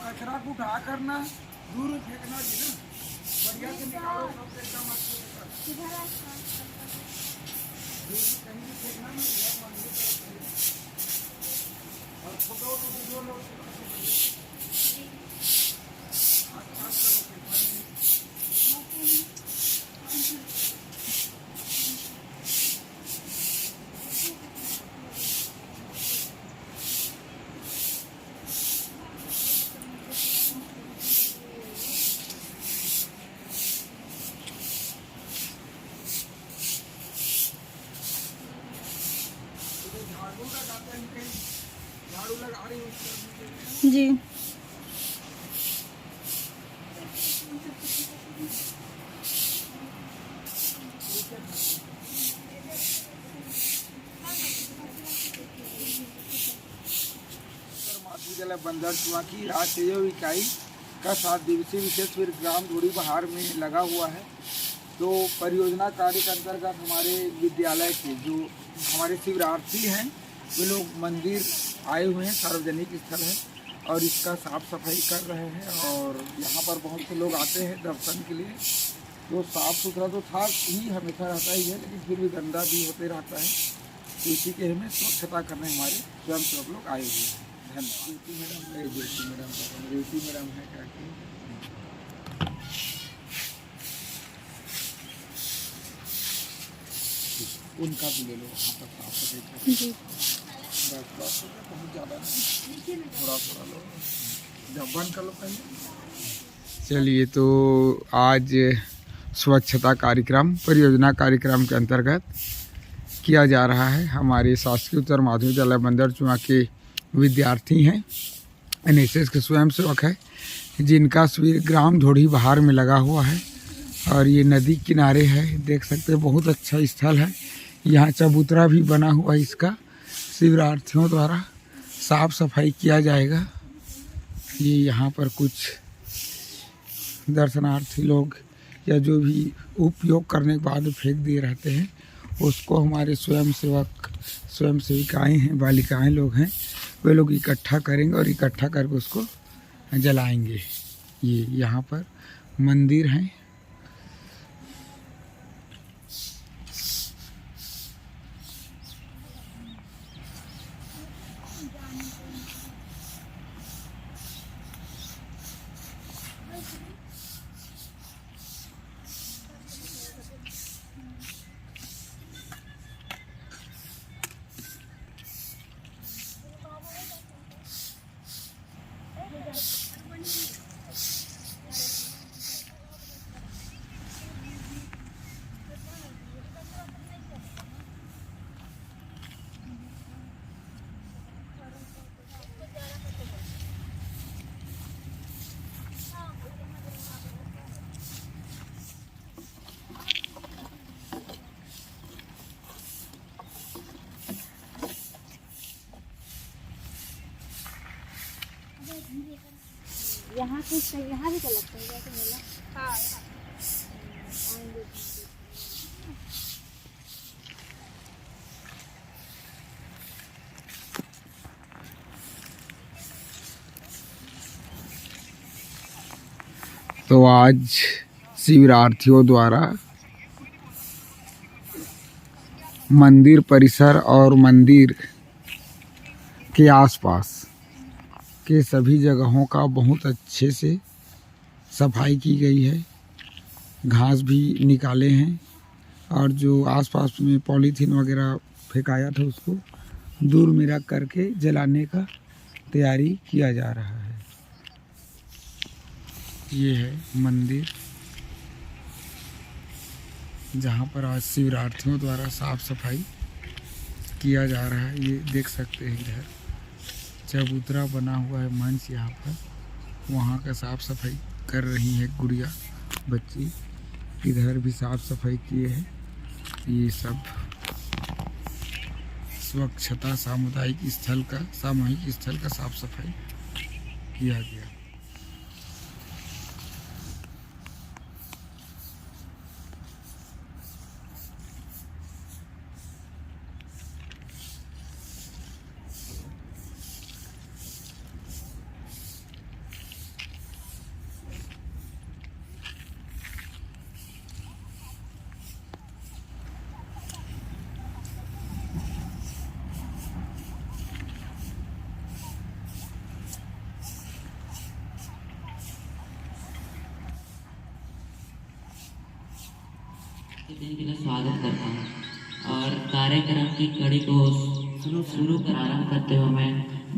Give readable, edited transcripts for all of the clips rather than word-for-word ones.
कचरा को उठा करना दूर फेंकना जी ना, बढ़िया से निकालो सब एकदम अच्छे से करो। कहीं भी फेंकना ना, और फोटो तो वीडियो लो। झाड़ू लगा रही हूँ जी। विद्यालय बंदर चुआ की राज्य सहयोग इकाई का 7 दिवसीय विशेष शिविर ग्राम धोड़ी बहार में लगा हुआ है। तो परियोजना कार्य के अंतर्गत हमारे विद्यालय के जो हमारे शिविरार्थी हैं वे लोग मंदिर आए हुए हैं, सार्वजनिक स्थल है और इसका साफ सफाई कर रहे हैं। और यहाँ पर बहुत से लोग आते हैं दर्शन के लिए। तो साफ सुथरा तो था ही, हमेशा रहता ही है, लेकिन फिर भी गंदा भी होते रहता है। तो इसी के हमें स्वच्छता करने हमारे स्वयं सेवक लोग आए हुए हैं। धन्यवाद। ज्योति मैडम है, ज्योति मैडम है क्या कि उनका भी ले लो, वहाँ पर साफ सफाई कर जी। बहुत ज़्यादा नहीं, थोड़ा थोड़ा लो, जब बंद कर लो पहले। चलिए, तो आज स्वच्छता कार्यक्रम परियोजना कार्यक्रम के अंतर्गत किया जा रहा है। हमारे शासकीय उत्तर माध्यमिक विद्यालय बंदर चुआ के विद्यार्थी हैं, एनएसएस के स्वयं सेवक है, जिनका शिविर ग्राम धोड़ी बहार में लगा हुआ है। और ये नदी किनारे है, देख सकते हैं, बहुत अच्छा स्थल है। यहाँ चबूतरा भी बना हुआ है, इसका शिविरार्थियों द्वारा साफ सफाई किया जाएगा। ये यहाँ पर कुछ दर्शनार्थी लोग या जो भी उपयोग करने के बाद फेंक दिए रहते हैं, उसको हमारे स्वयं सेविकाएँ हैं, बालिकाएं लोग हैं, वे लोग इकट्ठा करेंगे और इकट्ठा करके उसको जलाएंगे। ये यहाँ पर मंदिर हैं। यहाँ कुछ यहाँ भी तो लगता है जैसे मेला। हाँ, तो आज शिविरार्थियों द्वारा मंदिर परिसर और मंदिर के आसपास के सभी जगहों का बहुत अच्छे से सफाई की गई है। घास भी निकाले हैं और जो आसपास में पॉलीथीन वगैरह फेंकाया था उसको दूर में रख करके जलाने का तैयारी किया जा रहा है। ये है मंदिर जहाँ पर आज शिविरार्थियों द्वारा साफ सफाई किया जा रहा है। ये देख सकते हैं, इधर चबूतरा बना हुआ है, मंच यहाँ पर, वहाँ का साफ सफाई कर रही है गुड़िया बच्ची। इधर भी साफ सफाई किए हैं। ये सब स्वच्छता सामुदायिक स्थल का, सामूहिक स्थल का साफ सफाई किया गया। के दिन के लिए स्वागत करता हूँ और कार्यक्रम की कड़ी को शुरू कर आरंभ करते हुए मैं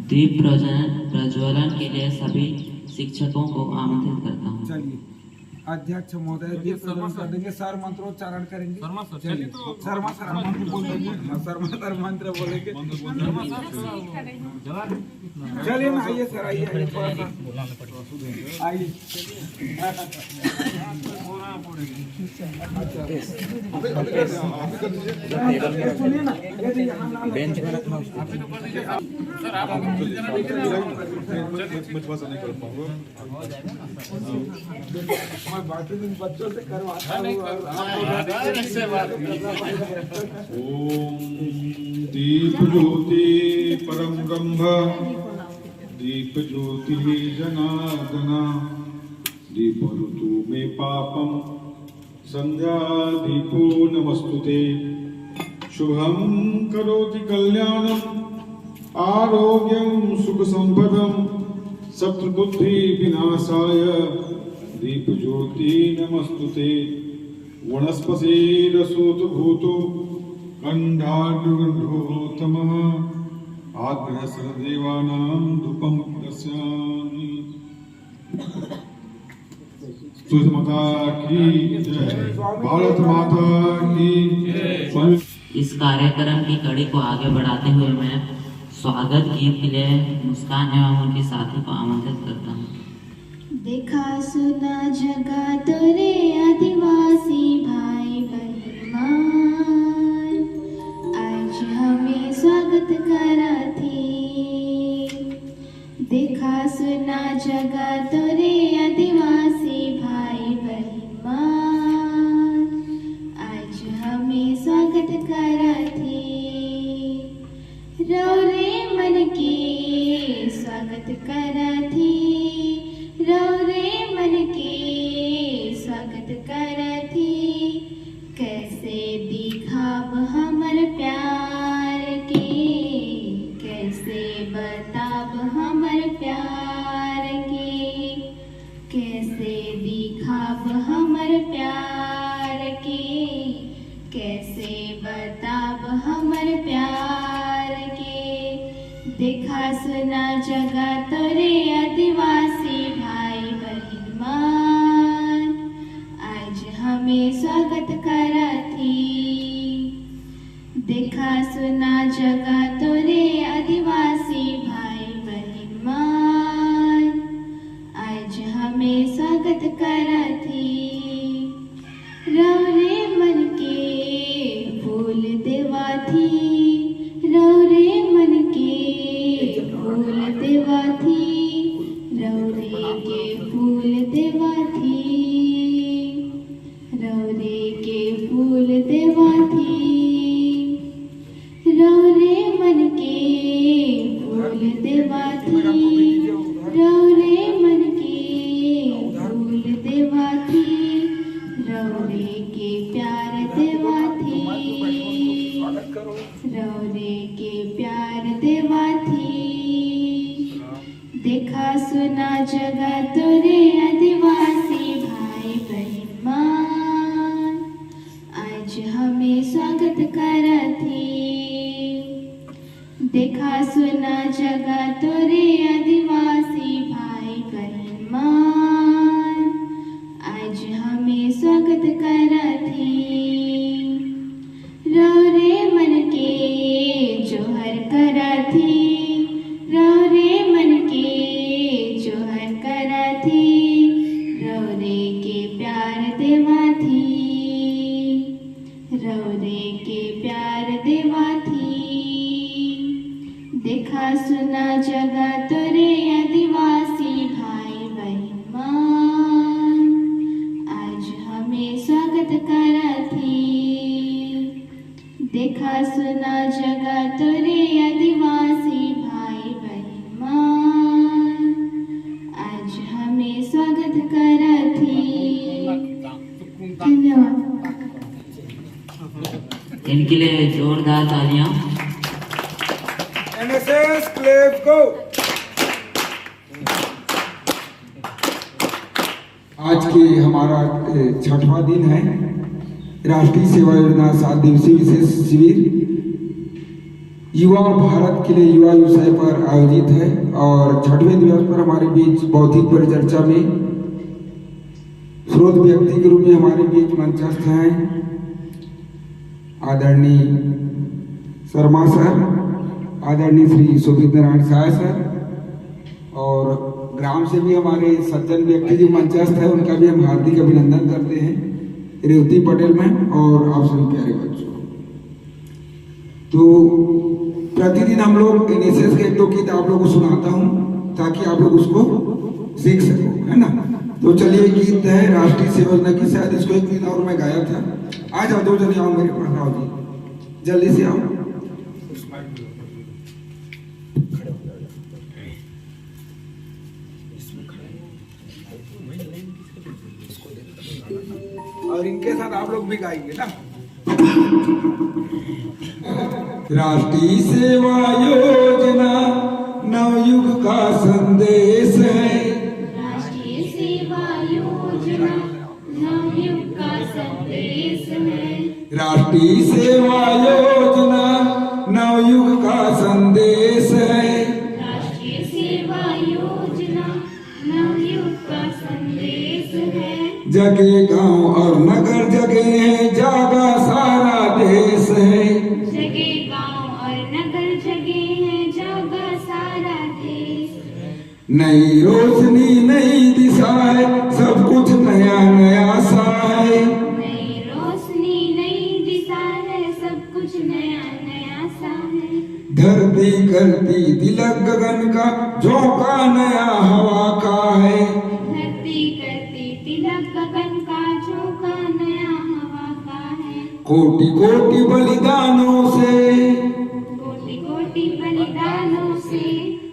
दीप प्रज्वलन के लिए सभी शिक्षकों को आमंत्रित करता हूँ। चलिए अध्यक्ष महोदय दीप प्रज्वलन कर देंगे, सर मंत्रोच्चारण करेंगे। चलिए शर्मा सर मंत्र बोल देंगे। शर्मा सर मंत्र बोलेंगे। चलिए ना, आइए सर, आइए थोड़ा सा आइए। सुनिए ना, बेंच में रखना सर, आप बच्चों से करवाता हूँ। ओम दीप ज्योति परम ब्रह्म दीप ज्योति जनार्दन दीप ऋतु में पापम संध्या दीपो नमस्तुते शुभम करोति कल्याणम आरोग्यम सुख संपदम शत्रुबुद्धि विनाशाय दीप ज्योति नमस्तुते वनस्पति रसोत भूतो गंधार्गंधोतमः आग्रसर देवानां धूपम दस्यामि। तुलसी माता की जय, भारत माता की जय। इस कार्यक्रम की कड़ी को आगे बढ़ाते हुए मैं स्वागत गीत के लिए मुस्कान एवं उनके साथी को आमंत्रित करता हूँ। देखा सुना जगा तोरे आदिवासी भाई बहन आज हमें स्वागत करा थी। देखा सुना जगा तोरे आदिवासी भाई बहन आज हमें स्वागत करा थी। रौरे मन के स्वागत करा थी। रौरे मन के स्वागत करथी। कैसे दिखाब हमर प्यार के, कैसे बताब हमर प्यार के, कैसे दिखाब हमर प्यार के, कैसे बताब हमर प्यार के। देखा सुना जगा तोरे आदिवासी भाई बहन मान आज हमें स्वागत करथी। देखा सुना जगा तोरे आदिवासी भाई बहन मान आज हमें स्वागत करथी। रौरे मन के फूल देवा थी। रौरे मन के फूल देवा थी। रौरे के फूल देवा थी। रौरे के फूल देवा थी। रौरे मन के फूल देवा थी। रौरे मन के फूल देवा थी। रौरे के प्यार देवा थी। रौरे के प्यार देवा थी। देखा सुना जगा तोरे आदिवासी भाई बहन मान आज हमें स्वागत करथी। देखा सुना जगा तोरे आदिवासी भाई बहन मान आज हमें स्वागत करथी। रौरे मन के जोहर करथी। रौरे मन के जोहर करथी। रौरे के प्यार देवा थी। रौरे के प्यार देवा थी। देखा सुना जगा तोरे आदिवासी भाई बहन मान आज हमें स्वागत करथी। देखा सुना जगा तोरे आदिवासी भाई बहन मान आज हमें स्वागत करथी। धन्यवाद। इनके लिए जोरदार तालियां। NSS क्लेव को। आज की हमारा 6वां दिन है राष्ट्रीय सेवा योजना 7 दिवसीय विशेष शिविर युवा भारत के लिए युवा विषय पर आयोजित है। और 6वें दिवस पर हमारे बीच बौद्धिक परिचर्चा में स्रोत व्यक्ति के रूप में हमारे बीच मंचस्थ हैं आदरणीय शर्मा सर, आदरणीय श्री सुखित नारायण साय सर, और ग्राम से भी हमारे सज्जन व्यक्ति जो मंचस्थ है उनका भी हम हार्दिक अभिनंदन करते हैं, रेवती पटेल मैम और आप सभी प्यारे बच्चों। तो प्रतिदिन हम लोग एनएसएस के 1-2 गीत आप लोगों को सुनाता हूँ ताकि आप लोग उसको सीख सको, है ना। तो चलिए गीत है राष्ट्रीय सेवा योजना की, शायद इसको एक दिन और मैं गाया था। आ जाओ 2 जने आओ मेरे पास, आओ जी जल्दी से आओ। और इनके साथ आप लोग भी गाएंगे ना। राष्ट्रीय सेवा योजना नवयुग का संदेश है। राष्ट्रीय सेवा योजना नवयुग का संदेश है। राष्ट्रीय सेवा योजना नवयुग का संदेश है। राष्ट्रीय सेवा योजना नवयुग का संदेश है। जगे गांव और नगर जगे हैं, जागा सारा देश है। जगे गांव और नगर जगे हैं, जागा सारा देश है। नई रोशनी नई दिशा है, सब कुछ नया नया सा है। नई रोशनी नई दिशा है, सब कुछ नया नया सा है। धरती करती तिलक गगन का, झोंका नया हवा का है। धरती करती तिलक गगन का, झोंका नया हवा का है। कोटि कोटि बलिदानों से, कोटि कोटि बलिदानों से,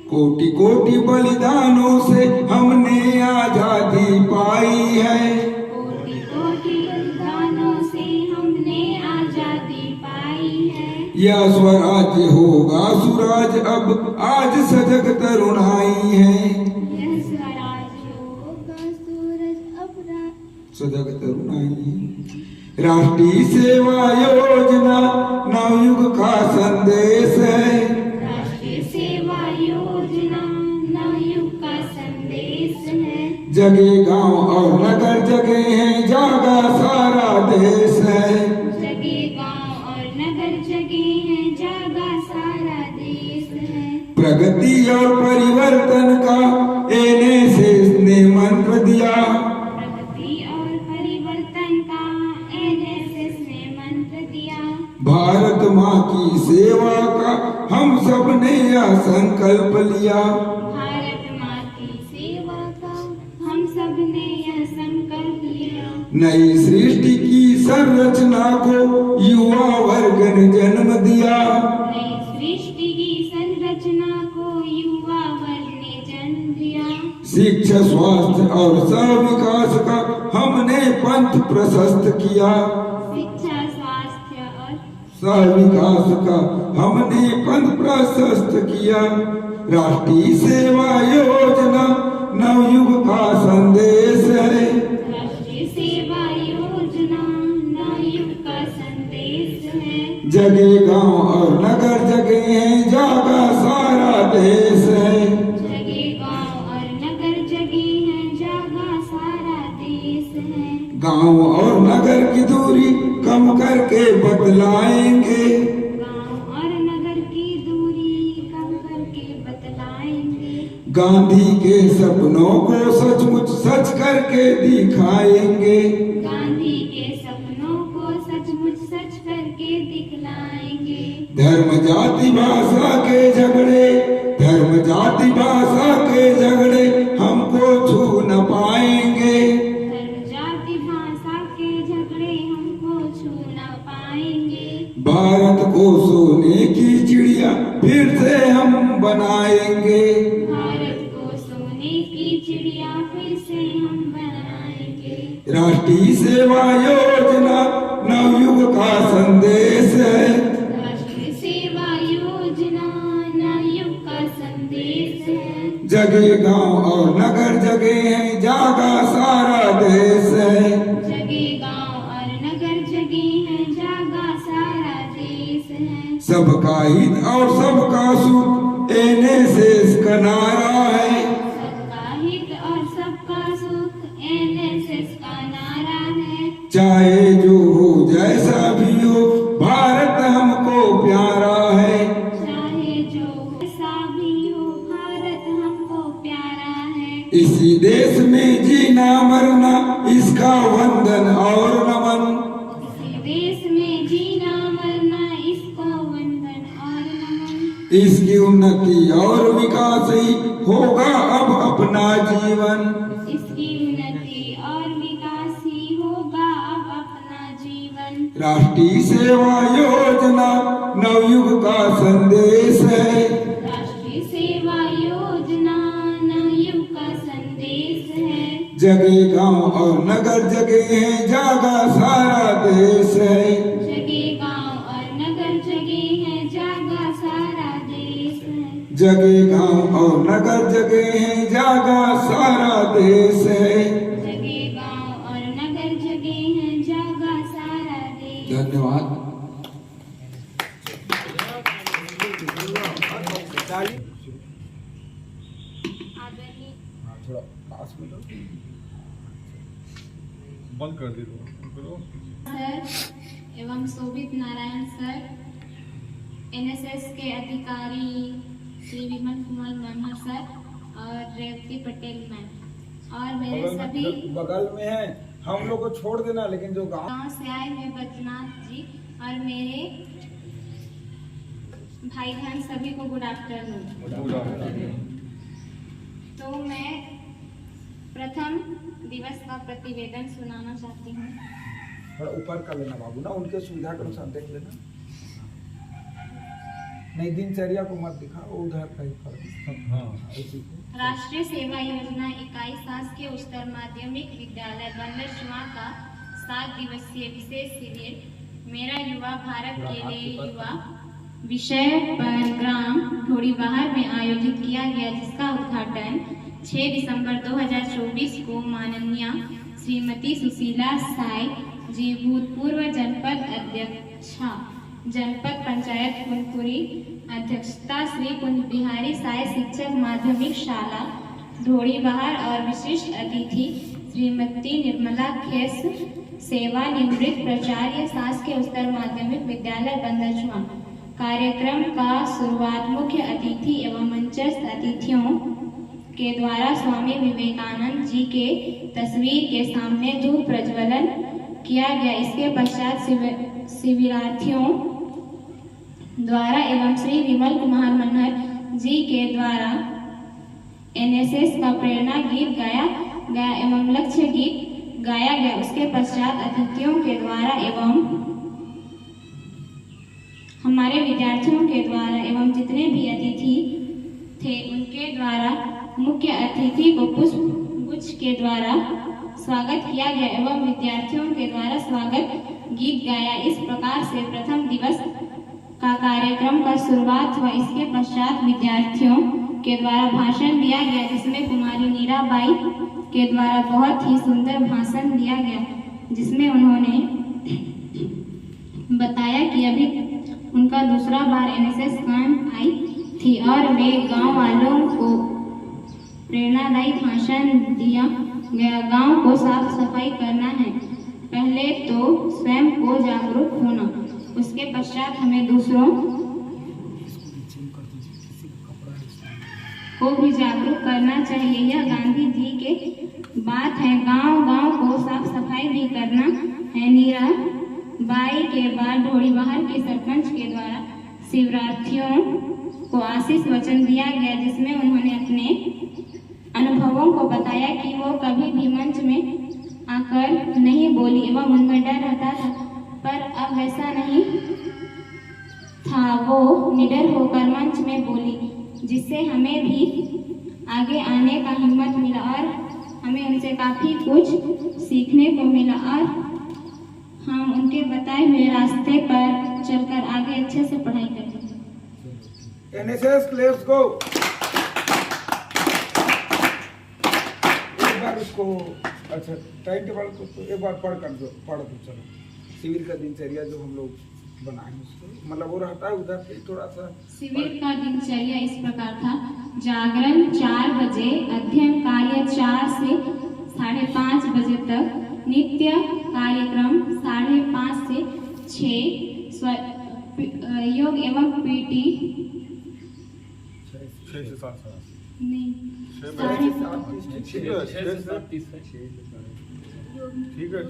कोटि कोटि बलिदानों से हमने आजादी पाई है। कोटि कोटि बलिदानों से हमने आजादी पाई है। यह स्वराज्य होगा सुराज अब, आज सजग तरुणाई है। यह स्वराज होगा सूरज अब सजग तरुणाई। राष्ट्रीय सेवा योजना नवयुग का संदेश है। राष्ट्रीय सेवा योजना नवयुग का संदेश है। जगे गांव और नगर जगे हैं, जागा सारा देश है। जगे गांव और नगर जगे हैं, जागा सारा देश है। प्रगति और परिवर्तन का एनएसएस ने मंत्र दिया। प्रगति और परिवर्तन का एनएसएस ने मंत्र दिया। भारत माँ की सेवा का हम सब ने यह संकल्प लिया। भारत माँ की सेवा का हम सब ने यह संकल्प लिया। नई सृष्टि की संरचना को युवा वर्ग ने जन्म दिया। नई सृष्टि की संरचना को युवा वर्ग ने जन्म दिया। शिक्षा स्वास्थ्य और सविकास का हमने पंथ प्रशस्त किया। शिक्षा स्वास्थ्य और सविकास का हमने पंथ प्रशस्त किया। राष्ट्रीय सेवा योजना नवयुग का संदेश है। राष्ट्रीय सेवा योजना नवयुग का संदेश है। जगे गांव और नगर जगे हैं, जागा सारा देश है। जगे गांव और नगर जगे हैं, जागा सारा देश है। गांव और नगर की दूरी कम करके बतलाएंगे। गांव और नगर की दूरी कम करके बतलाएंगे। गांधी के सपनों को सचमुच सच करके दिखाएंगे। गांधी के सपनों को सचमुच सच करके दिखलाएंगे। धर्म जाति भाषा के झगड़े, धर्म जाति भाषा के झगड़े हमको छू न पाएंगे। धर्म जाति भाषा के झगड़े हमको छू न पाएंगे। भारत को सोने की चिड़िया फिर से हम बनाएंगे। भारत को सोने की चिड़िया फिर से हम बनाएंगे। राष्ट्रीय सेवा योजना नवयुग का संदेश है। राष्ट्रीय सेवा योजना नवयुग का संदेश है। जगे गांव और नगर जगे हैं, जागा सारा देश है। जगे गांव और नगर जगे हित और सबका सुख एनएसएस का नारा है। सबका हित और सबका सुख एनएसएस का नारा है। चाहे जो हो जैसा भी हो भारत हमको प्यारा है। चाहे जो ऐसा भी हो भारत हमको प्यारा है। इसी देश में जीना मरना इसका वंदन और नमन। इसी देश में जीना मरना इसको वंदन और नमन। इसकी उन्नति और विकास ही होगा अब अपना जीवन। इसकी उन्नति और विकास ही होगा अब अपना जीवन। राष्ट्रीय सेवा योजना नवयुग का संदेश है। राष्ट्रीय सेवा योजना नवयुग का संदेश है। जगह गांव और नगर जगह है जागा सारा देश है। जगह गांव और नगर जगह है जागा सारा देश है। जगह गांव और नगर जगह है जागा सारा देश है। जगह गांव और नगर जगह है जागा सारा देश। धन्यवाद। आदरणीय थोड़ा पास में लो। बंद कर दो। सर एवं शोभित नारायण सर, एनएसएस के अधिकारी श्री विमल कुमार वर्मा सर और रेवती पटेल मैम और मेरे सभी बगल में है, हम लोग को छोड़ देना, लेकिन जो गांव से आए हुए बैजनाथ जी और मेरे भाई बहन सभी को गुड आफ्टरनून। तो मैं प्रथम दिवस का प्रतिवेदन सुनाना चाहती हूँ। थोड़ा ऊपर कर लेना बाबू ना, उनके सुविधा के अनुसार देख लेना। नहीं दिनचर्या को मत दिखा, वो उधर कहीं पर। राष्ट्रीय सेवा योजना इकाई शासकीय उच्चतर माध्यमिक विद्यालय बंदरचुआ का 7 दिवसीय विशेष शिविर मेरा युवा भारत के लिए युवा विषय पर ग्राम ढोड़ीबाहर में आयोजित किया गया, जिसका उद्घाटन 6 दिसंबर 2024 को माननीय श्रीमती सुशीला साई जी भूतपूर्व जनपद अध्यक्षा जनपद पंचायत फूलपुरी अध्यक्षता श्री कुंज बिहारी साय शिक्षक माध्यमिक शाला ढोड़ीबाहर और विशिष्ट अतिथि श्रीमती निर्मला खेस सेवानिवृत्त प्राचार्य शासकीय उच्चतर माध्यमिक विद्यालय बंदरचुआ। कार्यक्रम का शुरुआत मुख्य अतिथि एवं मंचस्थ अतिथियों के द्वारा स्वामी विवेकानंद जी के तस्वीर के सामने धूप प्रज्वलन किया गया। इसके पश्चात शिविरार्थियों द्वारा एवं श्री विमल कुमार मनहर जी के द्वारा एनएसएस का प्रेरणा गीत गाया गया एवं लक्ष्य गीत गाया गया। उसके पश्चात अतिथियों के द्वारा एवं हमारे विद्यार्थियों के द्वारा एवं जितने भी अतिथि थे उनके द्वारा मुख्य अतिथि को पुष्प गुच्छ के द्वारा स्वागत किया गया एवं विद्यार्थियों के द्वारा स्वागत गीत गाया। इस प्रकार से प्रथम दिवस का कार्यक्रम का शुरुआत हुआ। इसके पश्चात विद्यार्थियों के द्वारा भाषण दिया गया, जिसमें कुमारी नीराबाई के द्वारा बहुत ही सुंदर भाषण दिया गया, जिसमें उन्होंने बताया कि अभी उनका दूसरा बार एनएसएस कैंप आई थी और वे गांव वालों को प्रेरणादायी भाषण दिया गया। गांव को साफ सफाई करना है, पहले तो स्वयं को जागरूक होना, उसके पश्चात हमें दूसरों को भी जागरूक करना चाहिए। यह गांधी जी के बात है। गांव गांव को साफ सफाई भी करना है। नीरा बाई के बाद ढोड़ीबाहर के सरपंच के द्वारा शिविरार्थियों को आशीष वचन दिया गया, जिसमें उन्होंने अपने अनुभवों को बताया कि वो कभी भी मंच में आकर नहीं बोली एवं उनमें डर रहता था, पर अब वैसा नहीं था। वो निडर होकर मंच में बोली, जिससे हमें भी आगे आने का हिम्मत मिला और हमें उनसे काफी कुछ सीखने को मिला और हम उनके बताए हुए रास्ते पर चलकर आगे अच्छे से पढ़ाई करें। NSS let's go. एक बार उसको अच्छा टाइम टेबल को एक बार पढ़ दो चलो। शिविर का दिनचर्या जो हम लोग बनाए उसको, मतलब वो रहता है उधर से थोड़ा सा। शिविर का दिनचर्या इस प्रकार था। जागरण 4 बजे, अध्ययन कार्य 4 से 5:30 बजे तक, नित्य कार्यक्रम 5:30 से 6, योग एवं पीटी 6 से 7 नहीं छह बजे। साढ़े ठीक है, 6 से ठीक है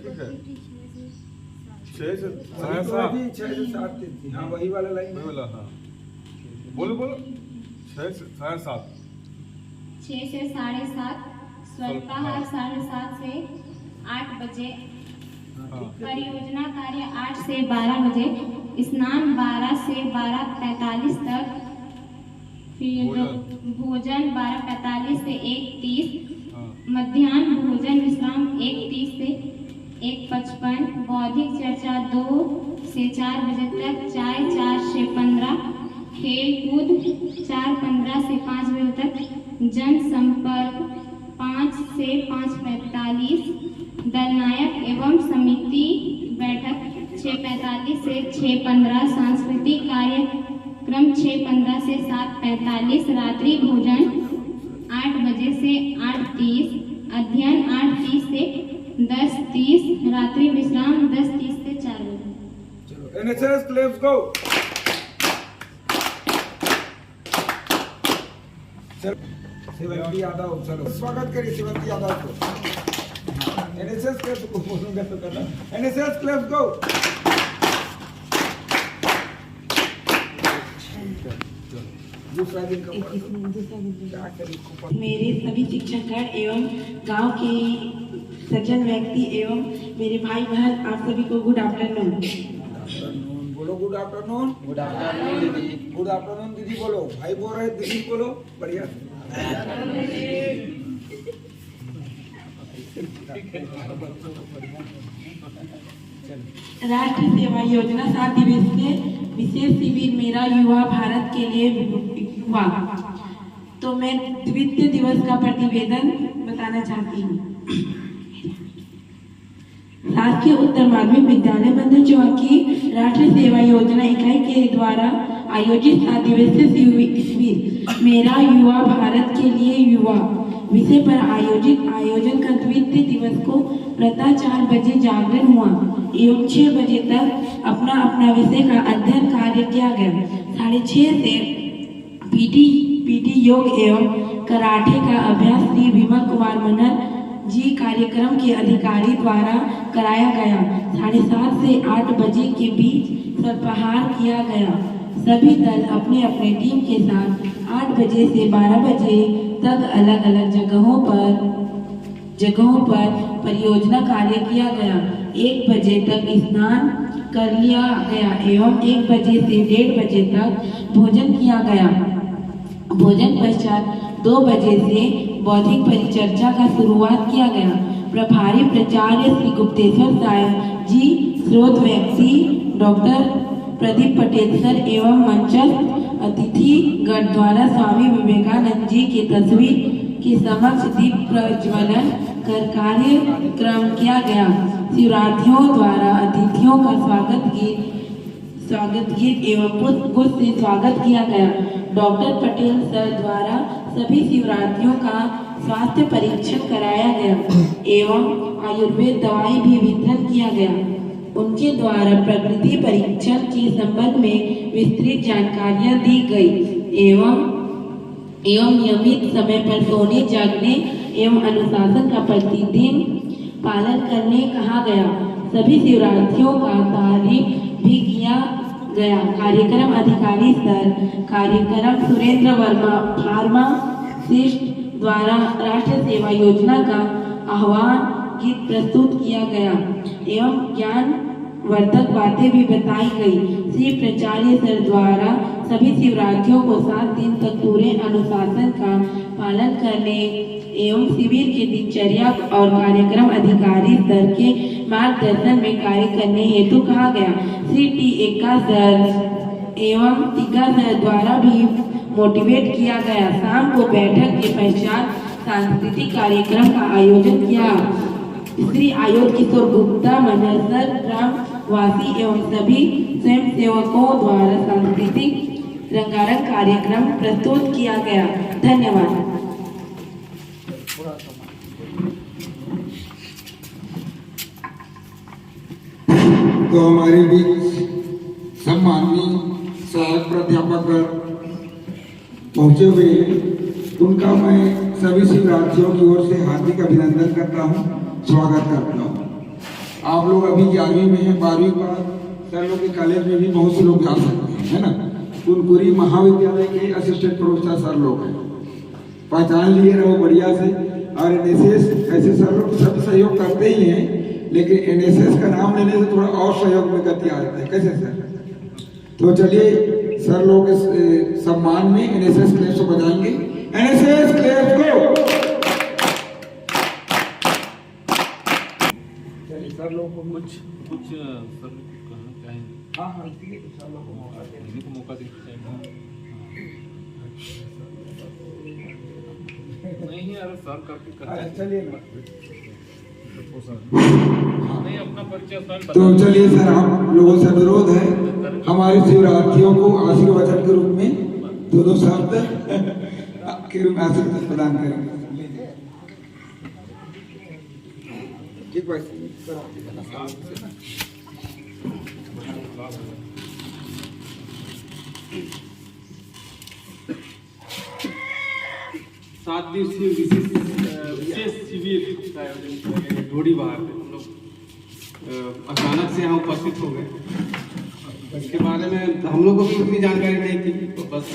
6 से 7:30 6 से 7 थी, हाँ वही वाला लाइन वही वाला, हाँ बोलो 6 से 7:30 6 से 7:30, स्वल्पाहार 7:30 से 8 बजे, हाँ परियोजना कार्य 8 से 12 बजे, स्नान 12 से 12:45 तक, फिर भोजन 12:45 से 1:30, हाँ मध्याह्न भोजन विश्राम 1:30 से 1:55, बौद्धिक चर्चा 2 से 4 बजे तक, चाय 4 से 15, खेल कूद 4:15 से 5 बजे तक, जन संपर्क 5 से 5:45, दलनायक एवं समिति बैठक 6:45 से 6:15, सांस्कृतिक कार्यक्रम 6:15 से 7:45, रात्रि भोजन 8 बजे से 8:30, अध्ययन 8:30 से 10:30, रात्रि विश्राम 10:30 से 4 बजे। चलो एनएसएस क्लेम्स गो। सेवंती यादव, चलो स्वागत करिए सेवंती यादव को। एनएसएस क्लेम्स को बोलूंगा तो करना। एनएसएस क्लेम्स गो। दूसरा दिन का क्या करें? मेरे सभी शिक्षकगण एवं गांव के सज्जन व्यक्ति एवं मेरे भाई बहन आप सभी को गुड आफ्टरनून। बोलो गुड आफ्टरनून। गुड आफ्टरनून दीदी। गुड आफ्टरनून दीदी बोलो। भाई बोल रहे दीदी बोलो। बढ़िया। राष्ट्रीय सेवा योजना 7 दिवसीय विशेष शिविर मेरा युवा भारत के लिए हुआ। तो मैं द्वितीय दिवस का प्रतिवेदन बताना चाहती हूँ। शासकीय उत्तर माध्यमिक विद्यालय बंदर चौकी राष्ट्रीय सेवा योजना इकाई के द्वारा आयोजित 7 दिवसीय शिविर मेरा युवा भारत के लिए युवा विषय पर आयोजन का द्वितीय दिवस को प्रातः 4 बजे जागरण हुआ एवं 6 बजे तक अपना अपना विषय का अध्ययन कार्य किया गया। 6:30 से पीटी योग एवं कराटे का अभ्यास श्री विमल कुमार मनन जी कार्यक्रम के अधिकारी द्वारा कराया गया। 7:30 से 8 बजे के बीच स्वल्पाहार किया गया। सभी दल अपने अपने टीम के साथ 8 बजे से 12 बजे तक अलग अलग जगहों पर परियोजना कार्य किया गया। 1 बजे तक स्नान कर लिया गया एवं 1 बजे से 1:30 बजे तक भोजन किया गया। भोजन पश्चात 2 बजे से बौद्धिक परिचर्चा का शुरुआत किया गया। प्रभारी प्राचार्य श्री गुप्तेश्वर साहब जी, स्रोत व्यक्ति डॉक्टर प्रदीप पटेल सर एवं मंचस्थ अतिथि गण द्वारा स्वामी विवेकानंद जी की तस्वीर के समक्ष दीप प्रज्वलन कर कार्यक्रम किया गया। शिवरात्रियों द्वारा अतिथियों का स्वागत गीत एवं पुष्प से स्वागत किया गया। डॉक्टर पटेल सर द्वारा सभी शिवरात्रियों का स्वास्थ्य परीक्षण कराया गया एवं आयुर्वेद दवाई भी वितरण किया गया। उनके द्वारा प्रकृति परीक्षण के संबंध में विस्तृत जानकारियां दी गई एवं नियमित समय पर सोने जागने एवं अनुशासन का प्रतिदिन पालन करने कहा गया। सभी शिवरात्रियों का तारीफ भी किया गया। कार्यक्रम अधिकारी सर कार्यक्रम सुरेंद्र वर्मा फार्मासिस्ट द्वारा राष्ट्रीय सेवा योजना का आह्वान गीत प्रस्तुत किया गया एवं ज्ञान वर्धक बातें भी बताई गई। श्री प्राचार्य सर द्वारा सभी शिवरात्रियों को 7 दिन तक पूरे अनुशासन का पालन करने एवं शिविर के दिनचर्या और कार्यक्रम अधिकारी सर के मार्गदर्शन में कार्य करने हेतु कहा गया। श्री टी एक्का सर एवं टिग्गा सर द्वारा भी मोटिवेट किया गया। शाम को बैठक के पश्चात सांस्कृतिक कार्यक्रम का आयोजन किया। श्री आयोग किशोर गुप्ता मनहर सर वासी एवं सभी स्वयं सेवकों द्वारा सांस्कृतिक रंगारंग कार्यक्रम प्रस्तुत किया गया। धन्यवाद। तो हमारे बीच सम्माननीय सहायक प्राध्यापक पहुंचे हुए हैं, उनका मैं सभी शिक्षार्थियों की ओर से हार्दिक अभिनंदन करता हूं, स्वागत करता हूं। आप लोग अभी 11वीं में हैं, 12वीं बाद सर लोग के कॉलेज में भी बहुत से लोग जा सकते हैं, है ना। कुनकुरी महाविद्यालय के असिस्टेंट प्रोफेसर सर लोग हैं, पहचान लिए ना वो बढ़िया से। और एनएसएस ऐसे सर लोग सब सहयोग करते ही हैं, लेकिन एनएसएस का नाम लेने से थोड़ा और सहयोग में गति आ जाता है। कैसे सर? तो चलिए सर लोग के सम्मान में एनएसएस क्लेप्स बजाएंगे। एनएसएस क्लेप्स को चलिए सर लोग को कुछ सर कहाँ कहेंगे? हाँ हाँ ठीक है, तो सर लोग को मौका देते हैं। नहीं यार सर करके चलिए ना। नहीं अपना परिचय सर। तो चलिए सर, आप लोगों से अनुरोध है हमारे शिवरात्रियों को आशीर्वचन के रूप में दो शब्द के रूप में आशीर्वाद प्रदान करेंगे। ठीक है। 7 दिवसीय विशेष शिविर का आयोजन किया गया ढोड़ी बाहर में। हम लोग अचानक से यहाँ उपस्थित हो गए। इसके बारे में हम लोग को भी उतनी जानकारी नहीं थी, तो बस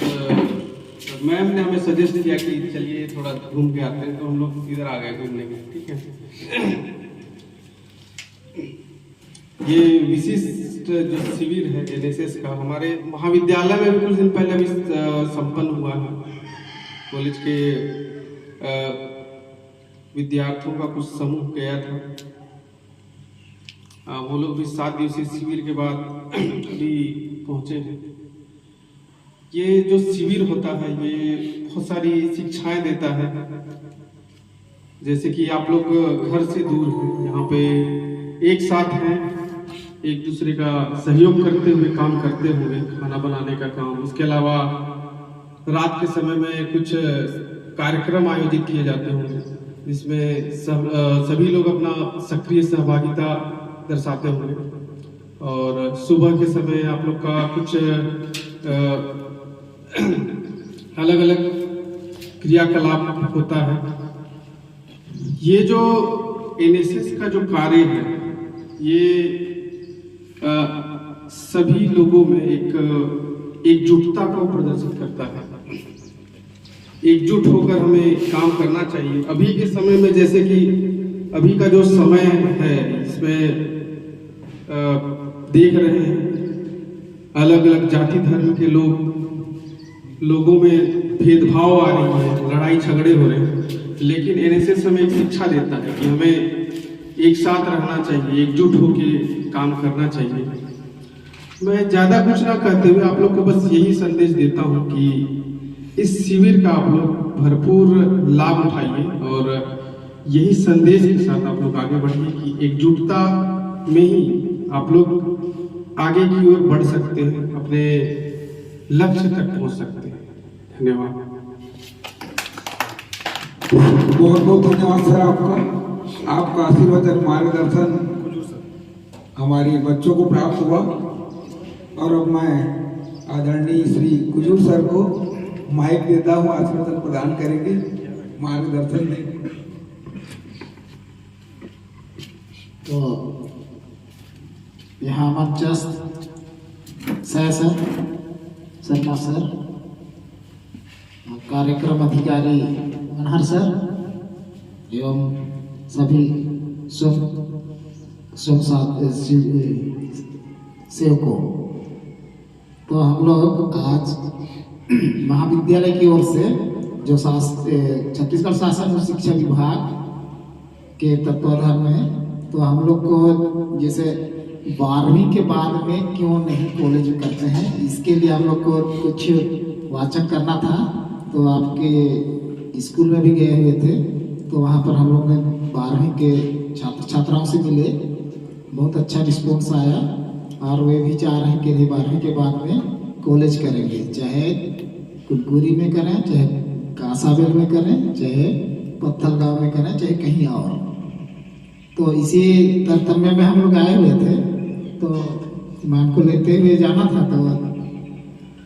मैम ने हमें सजेस्ट किया कि चलिए थोड़ा घूम के आते हैं, तो हम लोग इधर आ गए घूमने के। ठीक है, ये विशिष्ट जो शिविर है एनएसएस का हमारे महाविद्यालय में भी कुछ दिन पहले भी संपन्न हुआ है। कॉलेज के विद्यार्थियों का कुछ समूह गया था, वो लोग भी 7 दिवसीय शिविर के बाद अभी पहुंचे हैं। ये जो शिविर होता है ये बहुत सारी शिक्षाएं देता है, जैसे कि आप लोग घर से दूर हैं, यहाँ पे एक साथ हैं, एक दूसरे का सहयोग करते हुए काम करते हुए खाना बनाने का काम। इसके अलावा रात के समय में कुछ कार्यक्रम आयोजित किए जाते होंगे, जिसमें सभी लोग अपना सक्रिय सहभागिता दर्शाते होंगे। और सुबह के समय आप लोग का कुछ अलग अलग क्रियाकलाप होता है। ये जो एनएसएस का जो कार्य है ये सभी लोगों में एक एकजुटता को प्रदर्शित करता है। एकजुट होकर हमें काम करना चाहिए। अभी के समय में जैसे कि अभी का जो समय है इसमें देख रहे हैं अलग अलग जाति धर्म के लोगों में भेदभाव आ रही है, लड़ाई झगड़े हो रहे हैं, लेकिन एनएसएस हमें एक शिक्षा देता है कि हमें एक साथ रहना चाहिए, एकजुट होकर काम करना चाहिए। मैं ज्यादा कुछ ना कहते हुए आप लोग को बस यही संदेश देता हूँ कि इस शिविर का आप लोग भरपूर लाभ उठाइए और यही संदेश के साथ आप लोग आगे बढ़िए कि एकजुटता में ही आप लोग आगे की ओर बढ़ सकते हैं, अपने लक्ष्य तक पहुंच सकते हैं। धन्यवाद। बहुत बहुत धन्यवाद सर आपका आशीर्वाद और मार्गदर्शन हमारे बच्चों को प्राप्त हुआ। और अब मैं आदरणीय श्री कुजूर सर को माइक देता हूँ, आशीर्वाद प्रदान करेंगे, मार्गदर्शन देंगे। तो यहाँ मंचस्थ शर्मा सर, कार्यक्रम अधिकारी मनहर सर एवं सभी सेवकों, तो हम लोग आज महाविद्यालय की ओर से जो छत्तीसगढ़ शासन शिक्षा विभाग के तत्वाधान में, तो हम लोग को जैसे 12वीं के बाद में क्यों नहीं कॉलेज करते हैं, इसके लिए हम लोग को कुछ वाचन करना था। तो आपके स्कूल में भी गए हुए थे, तो वहाँ पर हम लोग ने 12वीं के छात्र छात्राओं से मिले बहुत अच्छा रिस्पॉन्स आया और वे भी चाह रहे हैं कि 12वीं के बाद में कॉलेज करेंगे, चाहे कुटकुरी में करें, चाहे कासाबेल में करें, चाहे पत्थलगांव में करें, चाहे कहीं और। तो इसी तरतम्य में हम लोग आए हुए थे, तो ईमान को लेते हुए जाना था, तो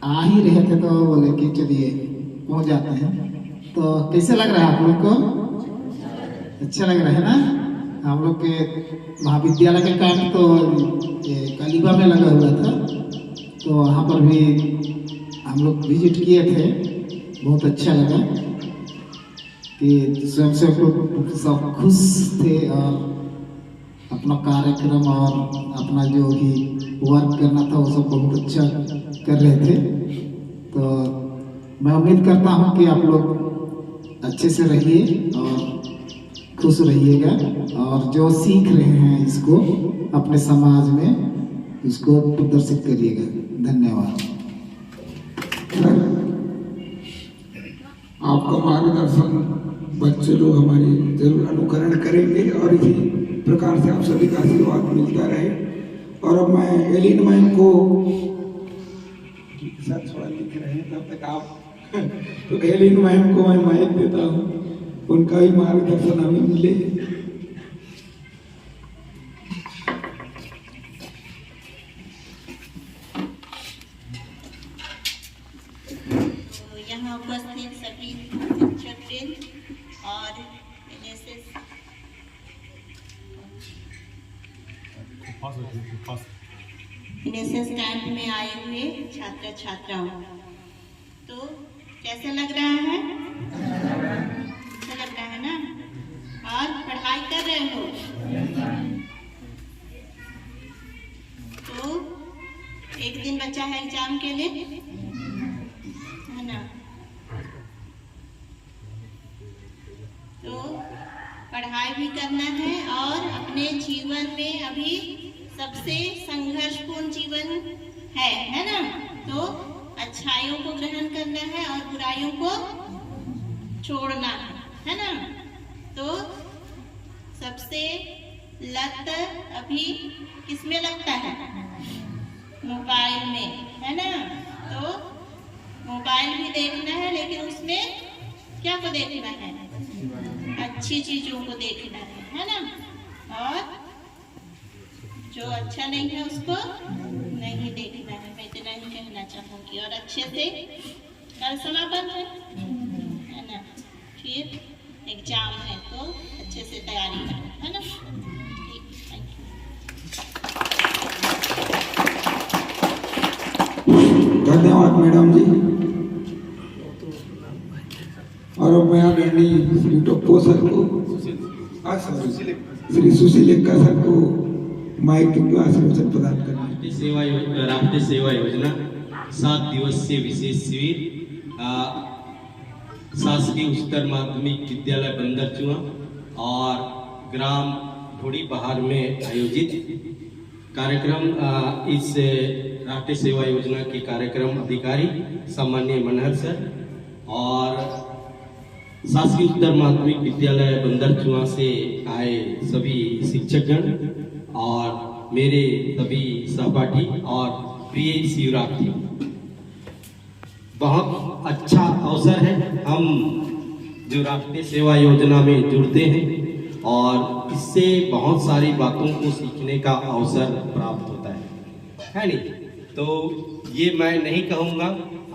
आ ही रहे थे तो बोले कि चलिए पहुँच जाते हैं। तो कैसे लग रहा है आप लोग को? अच्छा लग रहा है ना? हम लोग के महाविद्यालय का कैंप तो कलीबा में लगा हुआ था, तो वहाँ पर भी हम लोग विजिट किए थे। बहुत अच्छा लगा कि स्वयं से सब खुश थे और अपना कार्यक्रम और अपना जो भी वर्क करना था वो सब बहुत अच्छा कर रहे थे। तो मैं उम्मीद करता हूँ कि आप लोग अच्छे से रहिए और खुश रहिएगा, और जो सीख रहे हैं इसको अपने समाज में इसको प्रदर्शित करिएगा। धन्यवाद। आपका मार्गदर्शन बच्चे लोग हमारी जरूर अनुकरण करेंगे और इसी प्रकार से आप सभी का आशीर्वाद मिलता रहे। और अब मैं एलिन मैम को सर थोड़ा लिख रहे हैं तब तक आप तो एलिन मैम को मैं माइक देता हूँ, उनका भी मार्गदर्शन हमें मिले। तो यहाँ उपस्थित सभी शिक्षकवृंद और एनएसएस कैंप में आए हुए छात्र छात्राओं, तो कैसे लग रहा है? अच्छा लग रहा है ना? और पढ़ाई कर रहे हो तो एक दिन बचा है एग्जाम के लिए, है ना? तो पढ़ाई भी करना है और अपने जीवन में अभी सबसे संघर्षपूर्ण जीवन है ना? तो अच्छाइयों को ग्रहण करना है और बुराइयों को छोड़ना है ना? तो सबसे लत अभी किसमें लगता है? मोबाइल में, है ना? तो मोबाइल भी देखना है, लेकिन उसमें क्या को देखना है? अच्छी चीजों को देखना है ना? और जो अच्छा नहीं है उसको नहीं देखना है। मैं इतना ही कहना चाहूँगी। और अच्छे से कल समापन है ना? फिर एग्जाम है तो अच्छे से तैयारी करें, है ना? ठीक, थैंक यू। धन्यवाद मैडम जी। और अब मैं आदरणीय श्री टोप्पो सर को, श्री सुशील एक्का सर को माइक के आशीर्वचन प्रदान करना। राष्ट्रीय सेवा योजना 7 दिवसीय विशेष शिविर शासकीय उच्चतर माध्यमिक विद्यालय बंदरचुआ और ग्राम ढोड़ी पहाड़ में आयोजित कार्यक्रम। इस राष्ट्रीय सेवा योजना के कार्यक्रम अधिकारी सामान्य मनहर सर और शासकीय उच्चतर माध्यमिक विद्यालय बंदरचुआ से आए सभी शिक्षकगण और मेरे सभी सहपाठी और प्रिय शिवरात्रियों, बहुत अच्छा अवसर है। हम जो राष्ट्रीय सेवा योजना में जुड़ते हैं और इससे बहुत सारी बातों को सीखने का अवसर प्राप्त होता है नहीं? तो ये मैं नहीं कहूँगा,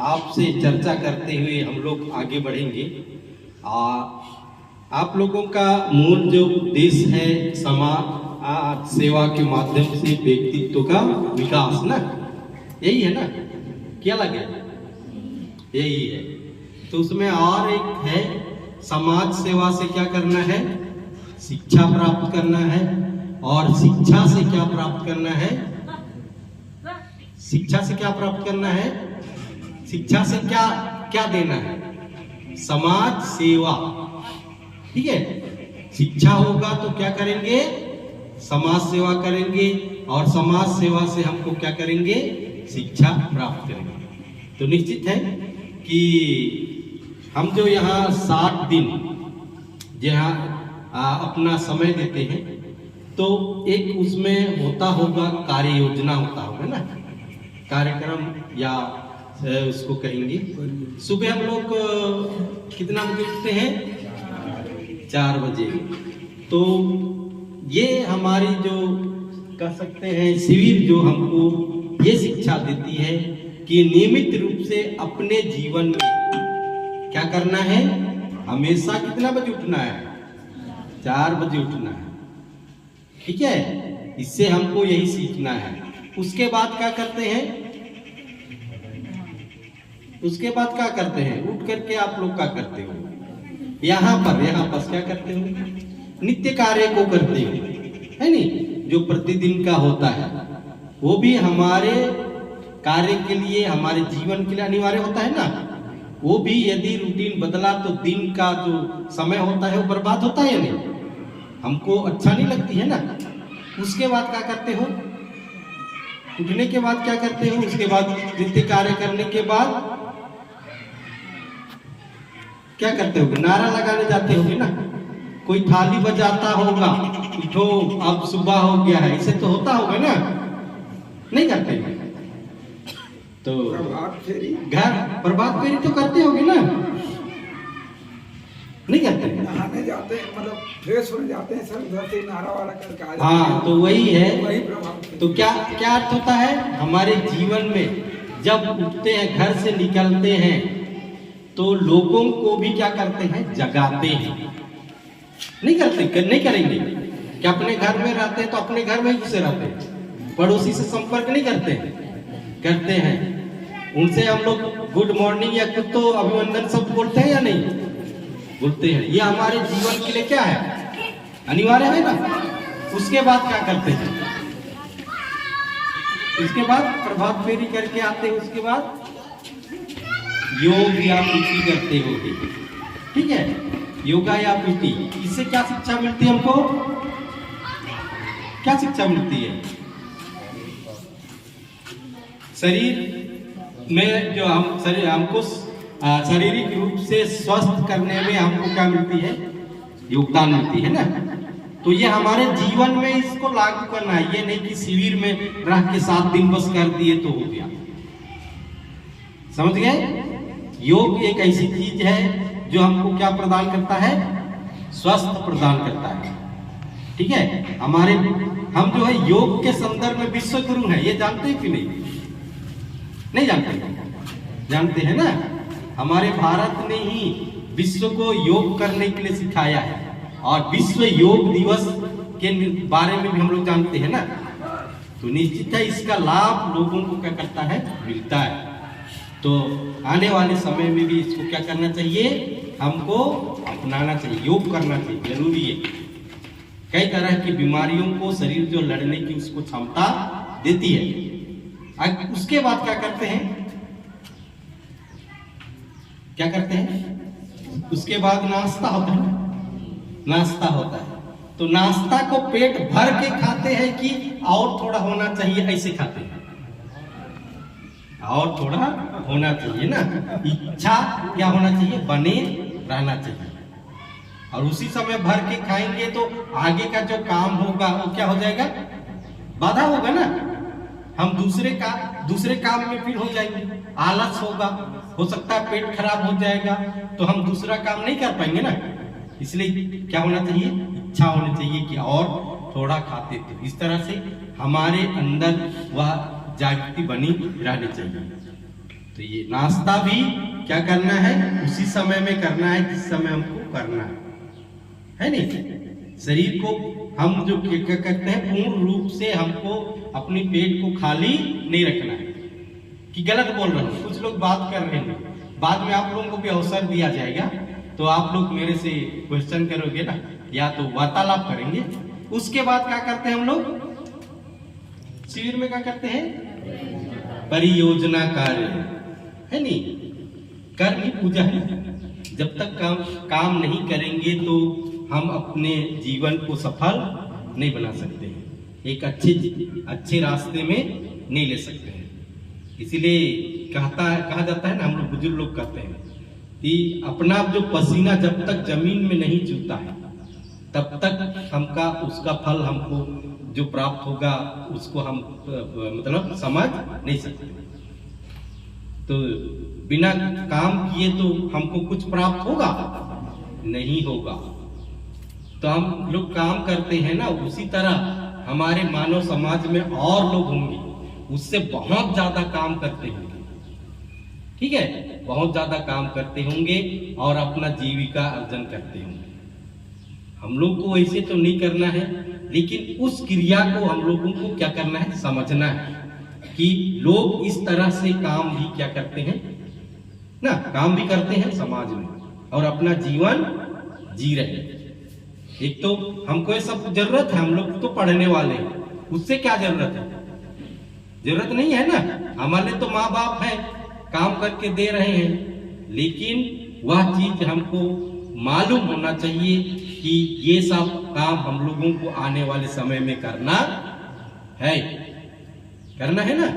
आपसे चर्चा करते हुए हम लोग आगे बढ़ेंगे। आप लोगों का मूल जो उद्देश्य है समाज सेवा के माध्यम से व्यक्तित्व का विकास ना, यही है ना? क्या लगे? यही है। तो उसमें और एक है, समाज सेवा से क्या करना है? शिक्षा प्राप्त करना है। और शिक्षा से क्या प्राप्त करना है? शिक्षा से क्या प्राप्त करना है? शिक्षा से क्या क्या देना है? समाज सेवा। ठीक है? शिक्षा होगा तो क्या करेंगे? समाज सेवा करेंगे और समाज सेवा से हमको क्या करेंगे? शिक्षा प्राप्त करेंगे। तो निश्चित है कि हम जो यहाँ 60 दिन जहाँ अपना समय देते हैं, तो एक उसमें होता होगा कार्य योजना होता होगा ना, कार्यक्रम या उसको कहेंगे। सुबह हम लोग कितना बजे उठते हैं? 4 बजे। तो ये हमारी जो कह सकते हैं शिविर जो हमको ये शिक्षा देती है कि नियमित रूप से अपने जीवन में क्या करना है, हमेशा कितना बजे उठना है? 4 बजे उठना है, ठीक है। इससे हमको यही सीखना है। उसके बाद क्या करते हैं? उसके बाद क्या करते हैं? उठ करके आप लोग क्या करते हो? यहाँ पर क्या करते हो? नित्य कार्य को करते हो, है नहीं? जो प्रतिदिन का होता है वो भी हमारे कार्य के लिए, हमारे जीवन के लिए अनिवार्य होता है ना। वो भी यदि रूटीन बदला तो दिन का जो समय होता है वो बर्बाद होता है या नहीं? हमको अच्छा नहीं लगती है ना। उसके बाद क्या करते हो? उठने के बाद क्या करते हो? उसके बाद नित्य कार्य करने के बाद क्या करते हो? नारा लगाने जाते होगे ना, कोई थाली बजाता होगा, उठो अब सुबह हो गया है, इसे तो होता होगा ना, नहीं करते? तो प्रभात फेरी तो करते होगे ना, नहीं करते? नहाने जाते हैं, मतलब फ्रेश होने जाते हैं सर, उधर से नारा वाला करके आ जाते हैं। हाँ, तो वही है। वही प्रभात फेरी। तो क्या क्या अर्थ होता है हमारे जीवन में? जब उठते हैं, घर से निकलते हैं, तो लोगों को भी क्या करते हैं? जगाते हैं। नहीं करते? नहीं करेंगे क्या? अपने घर में रहते हैं तो अपने घर में ही घुसे रहते हैं, पड़ोसी से संपर्क नहीं करते? करते हैं। उनसे हम लोग गुड मॉर्निंग या कुछ तो अभिनंदन सब बोलते हैं या नहीं बोलते हैं? ये हमारे जीवन के लिए क्या है? अनिवार्य है ना। उसके बाद क्या करते हैं? उसके बाद प्रभात फेरी करके आते हैं, उसके बाद योग या पीटी करते होंगे, ठीक है? योगा या पीटी, इससे क्या शिक्षा मिलती है हमको? क्या शिक्षा मिलती है? शरीर में जो हमको शारीरिक रूप से स्वस्थ करने में हमको क्या मिलती है? योगदान मिलती है ना। तो ये हमारे जीवन में इसको लागू करना है। ये नहीं कि शिविर में रह के 7 दिन बस कर दिए तो हो गया। समझ गए? योग एक ऐसी चीज है जो हमको क्या प्रदान करता है? स्वस्थ प्रदान करता है, ठीक है। हम जो है योग के संदर्भ में विश्व गुरु हैं, ये जानते हैं कि नहीं? नहीं जानते? जानते हैं ना। हमारे भारत ने ही विश्व को योग करने के लिए सिखाया है, और विश्व योग दिवस के बारे में भी हम लोग जानते हैं ना। तो निश्चित है इसका लाभ लोगों को क्या करता है? मिलता है। तो आने वाले समय में भी इसको क्या करना चाहिए? हमको अपनाना चाहिए, योग करना चाहिए, जरूरी है। कई तरह की बीमारियों को शरीर जो लड़ने की उसको क्षमता देती है। उसके बाद क्या करते हैं? क्या करते हैं? उसके बाद नाश्ता होता है। नाश्ता होता है तो नाश्ता को पेट भर के खाते हैं कि और थोड़ा होना चाहिए, ऐसे खाते हैं? और थोड़ा होना चाहिए ना। इच्छा क्या होना चाहिए? बने रहना चाहिए। और उसी समय भर के खाएंगे तो आगे का जो काम होगा वो क्या हो जाएगा? बाधा होगा ना। हम दूसरे काम में फिर हो जाएंगे, आलस होगा, हो सकता है पेट खराब हो जाएगा, तो हम दूसरा काम नहीं कर पाएंगे ना। इसलिए क्या होना चाहिए? इच्छा होनी चाहिए कि और थोड़ा खाते थे। इस तरह से हमारे अंदर वह जागृति बनी रहनी चाहिए। तो ये नाश्ता भी क्या करना है? उसी समय में करना है जिस समय हमको करना है नहीं? शरीर को हम जो क्या करते हैं, पूर्ण रूप से हमको अपने पेट को खाली नहीं रखना है। कि गलत बोल रहे हैं कुछ लोग बात कर रहे हैं, बाद में आप लोगों को भी अवसर दिया जाएगा, तो आप लोग मेरे से क्वेश्चन करोगे ना, या तो वार्तालाप करेंगे। उसके बाद क्या करते हैं हम लोग? शिविर में क्या करते हैं? परियोजना कार्य, है नहीं? कर्म ही पूजा है। जब तक काम नहीं करेंगे तो हम अपने जीवन को सफल नहीं बना सकते हैं, एक अच्छे रास्ते में नहीं ले सकते हैं। इसीलिए कहा जाता है ना, हम लोग बुजुर्ग लोग कहते हैं कि अपना जो पसीना जब तक जमीन में नहीं चूता है तब तक हमका उसका फल हमको जो प्राप्त होगा उसको हम मतलब समझ नहीं सकते। तो बिना काम किए तो हमको कुछ प्राप्त होगा नहीं होगा। तो हम लोग काम करते हैं ना, उसी तरह हमारे मानव समाज में और लोग होंगे उससे बहुत ज्यादा काम करते होंगे, ठीक है, बहुत ज्यादा काम करते होंगे और अपना जीविका अर्जन करते होंगे। हम लोग को ऐसे तो नहीं करना है, लेकिन उस क्रिया को हम लोगों को क्या करना है, समझना है कि लोग इस तरह से काम भी क्या करते हैं ना, काम भी करते हैं समाज में और अपना जीवन जी रहे हैं। एक तो हमको ये सब जरूरत है, हम लोग तो पढ़ने वाले हैं, उससे क्या जरूरत है, जरूरत नहीं है ना। हमारे तो माँ बाप है, काम करके दे रहे हैं, लेकिन वह चीज हमको मालूम होना चाहिए कि ये सब काम हम लोगों को आने वाले समय में करना है ना।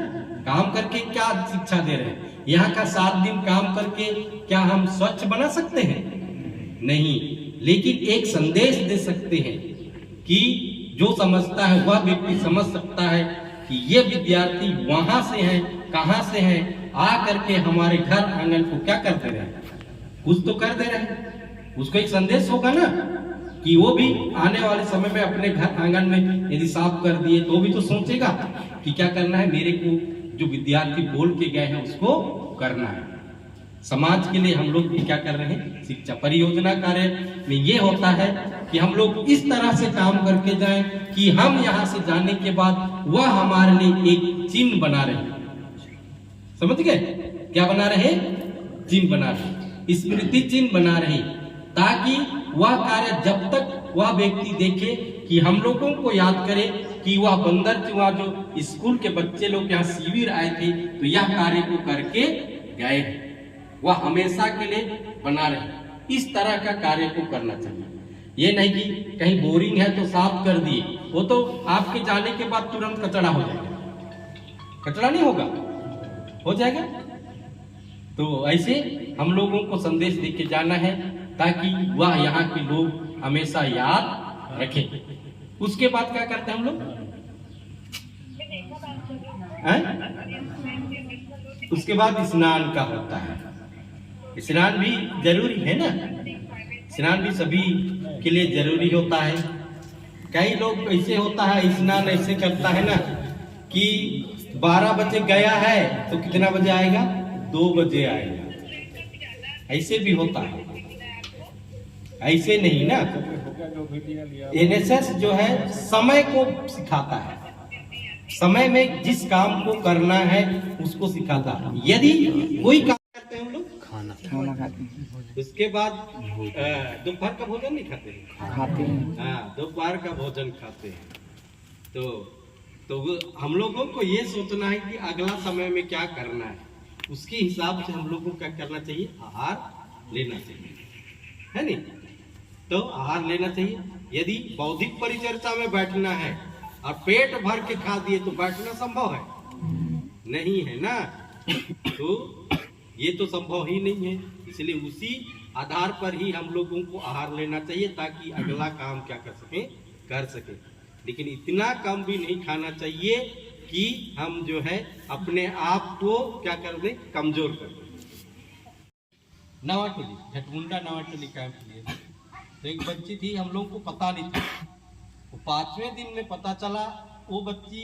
काम करके क्या शिक्षा दे रहे हैं? यहाँ का 7 दिन काम करके क्या हम स्वच्छ बना सकते हैं? नहीं, लेकिन एक संदेश दे सकते हैं कि जो समझता है वह व्यक्ति समझ सकता है कि ये विद्यार्थी वहां से हैं, कहां से हैं, आ करके हमारे घर आंगन को क्या कर दे रहे हैं, कुछ तो कर दे रहे हैं। उसको एक संदेश होगा ना कि वो भी आने वाले समय में अपने घर आंगन में यदि साफ कर दिए तो भी तो सोचेगा कि क्या करना है, मेरे को जो विद्यार्थी बोल के गए हैं उसको करना है। समाज के लिए हम लोग भी क्या कर रहे हैं, शिक्षा परियोजना कार्य में ये होता है कि हम लोग इस तरह से काम करके जाएं कि हम यहाँ से जाने के बाद वह हमारे लिए एक चिन्ह बना रहे। समझ गए? क्या बना रहे? चिन्ह बना रहे, स्मृति चिन्ह बना रहे, ताकि वह कार्य जब तक वह व्यक्ति देखे कि हम लोगों को याद करे कि वह बंदर चुआ जो स्कूल के बच्चे लोग यहाँ शिविर आए थे तो यह कार्य को करके गए, वह हमेशा के लिए बना रहे। इस तरह का कार्य को करना चाहिए। ये नहीं कि कहीं बोरिंग है तो साफ कर दिए, वो तो आपके जाने के बाद तुरंत कचरा हो जाएगा। कचरा नहीं होगा, हो जाएगा। तो ऐसे हम लोगों को संदेश दे के जाना है ताकि वह यहाँ के लोग हमेशा याद रखें। उसके बाद क्या करते हैं हम लोग? उसके बाद स्नान का होता है। स्नान भी जरूरी है ना, स्नान भी सभी के लिए जरूरी होता है। कई लोग ऐसे होता है, स्नान ऐसे करता है ना कि 12 बजे गया है तो कितना बजे आएगा, 2 बजे आएगा। ऐसे भी होता है, ऐसे नहीं ना। एनएसएस जो है समय को सिखाता है, समय में जिस काम को करना है उसको सिखाता है। यदि कोई काम करते हैं हम लोग, खाना खाते हैं, उसके बाद दोपहर का भोजन नहीं खाते हैं, हाँ, दोपहर का भोजन खाते हैं। तो हम लोगों को ये सोचना है कि अगला समय में क्या करना है, उसके हिसाब से हम लोगों को क्या करना चाहिए, आहार लेना चाहिए, है नहीं? तो आहार लेना चाहिए। यदि बौद्धिक परिचर्चा में बैठना है और पेट भर के खा दिए तो बैठना संभव है नहीं, है ना? तो ये तो संभव ही नहीं है। इसलिए उसी आधार पर ही हम लोगों को आहार लेना चाहिए ताकि अगला काम क्या कर सके। लेकिन इतना कम भी नहीं खाना चाहिए कि हम जो है अपने आप को क्या कर दें, कमजोर कर दें। नवाटोली, झटमुंडा नवाटोली कैंप लिए तो एक बच्ची थी, हम लोगों को पता नहीं था, वो 5वें दिन में पता चला वो बच्ची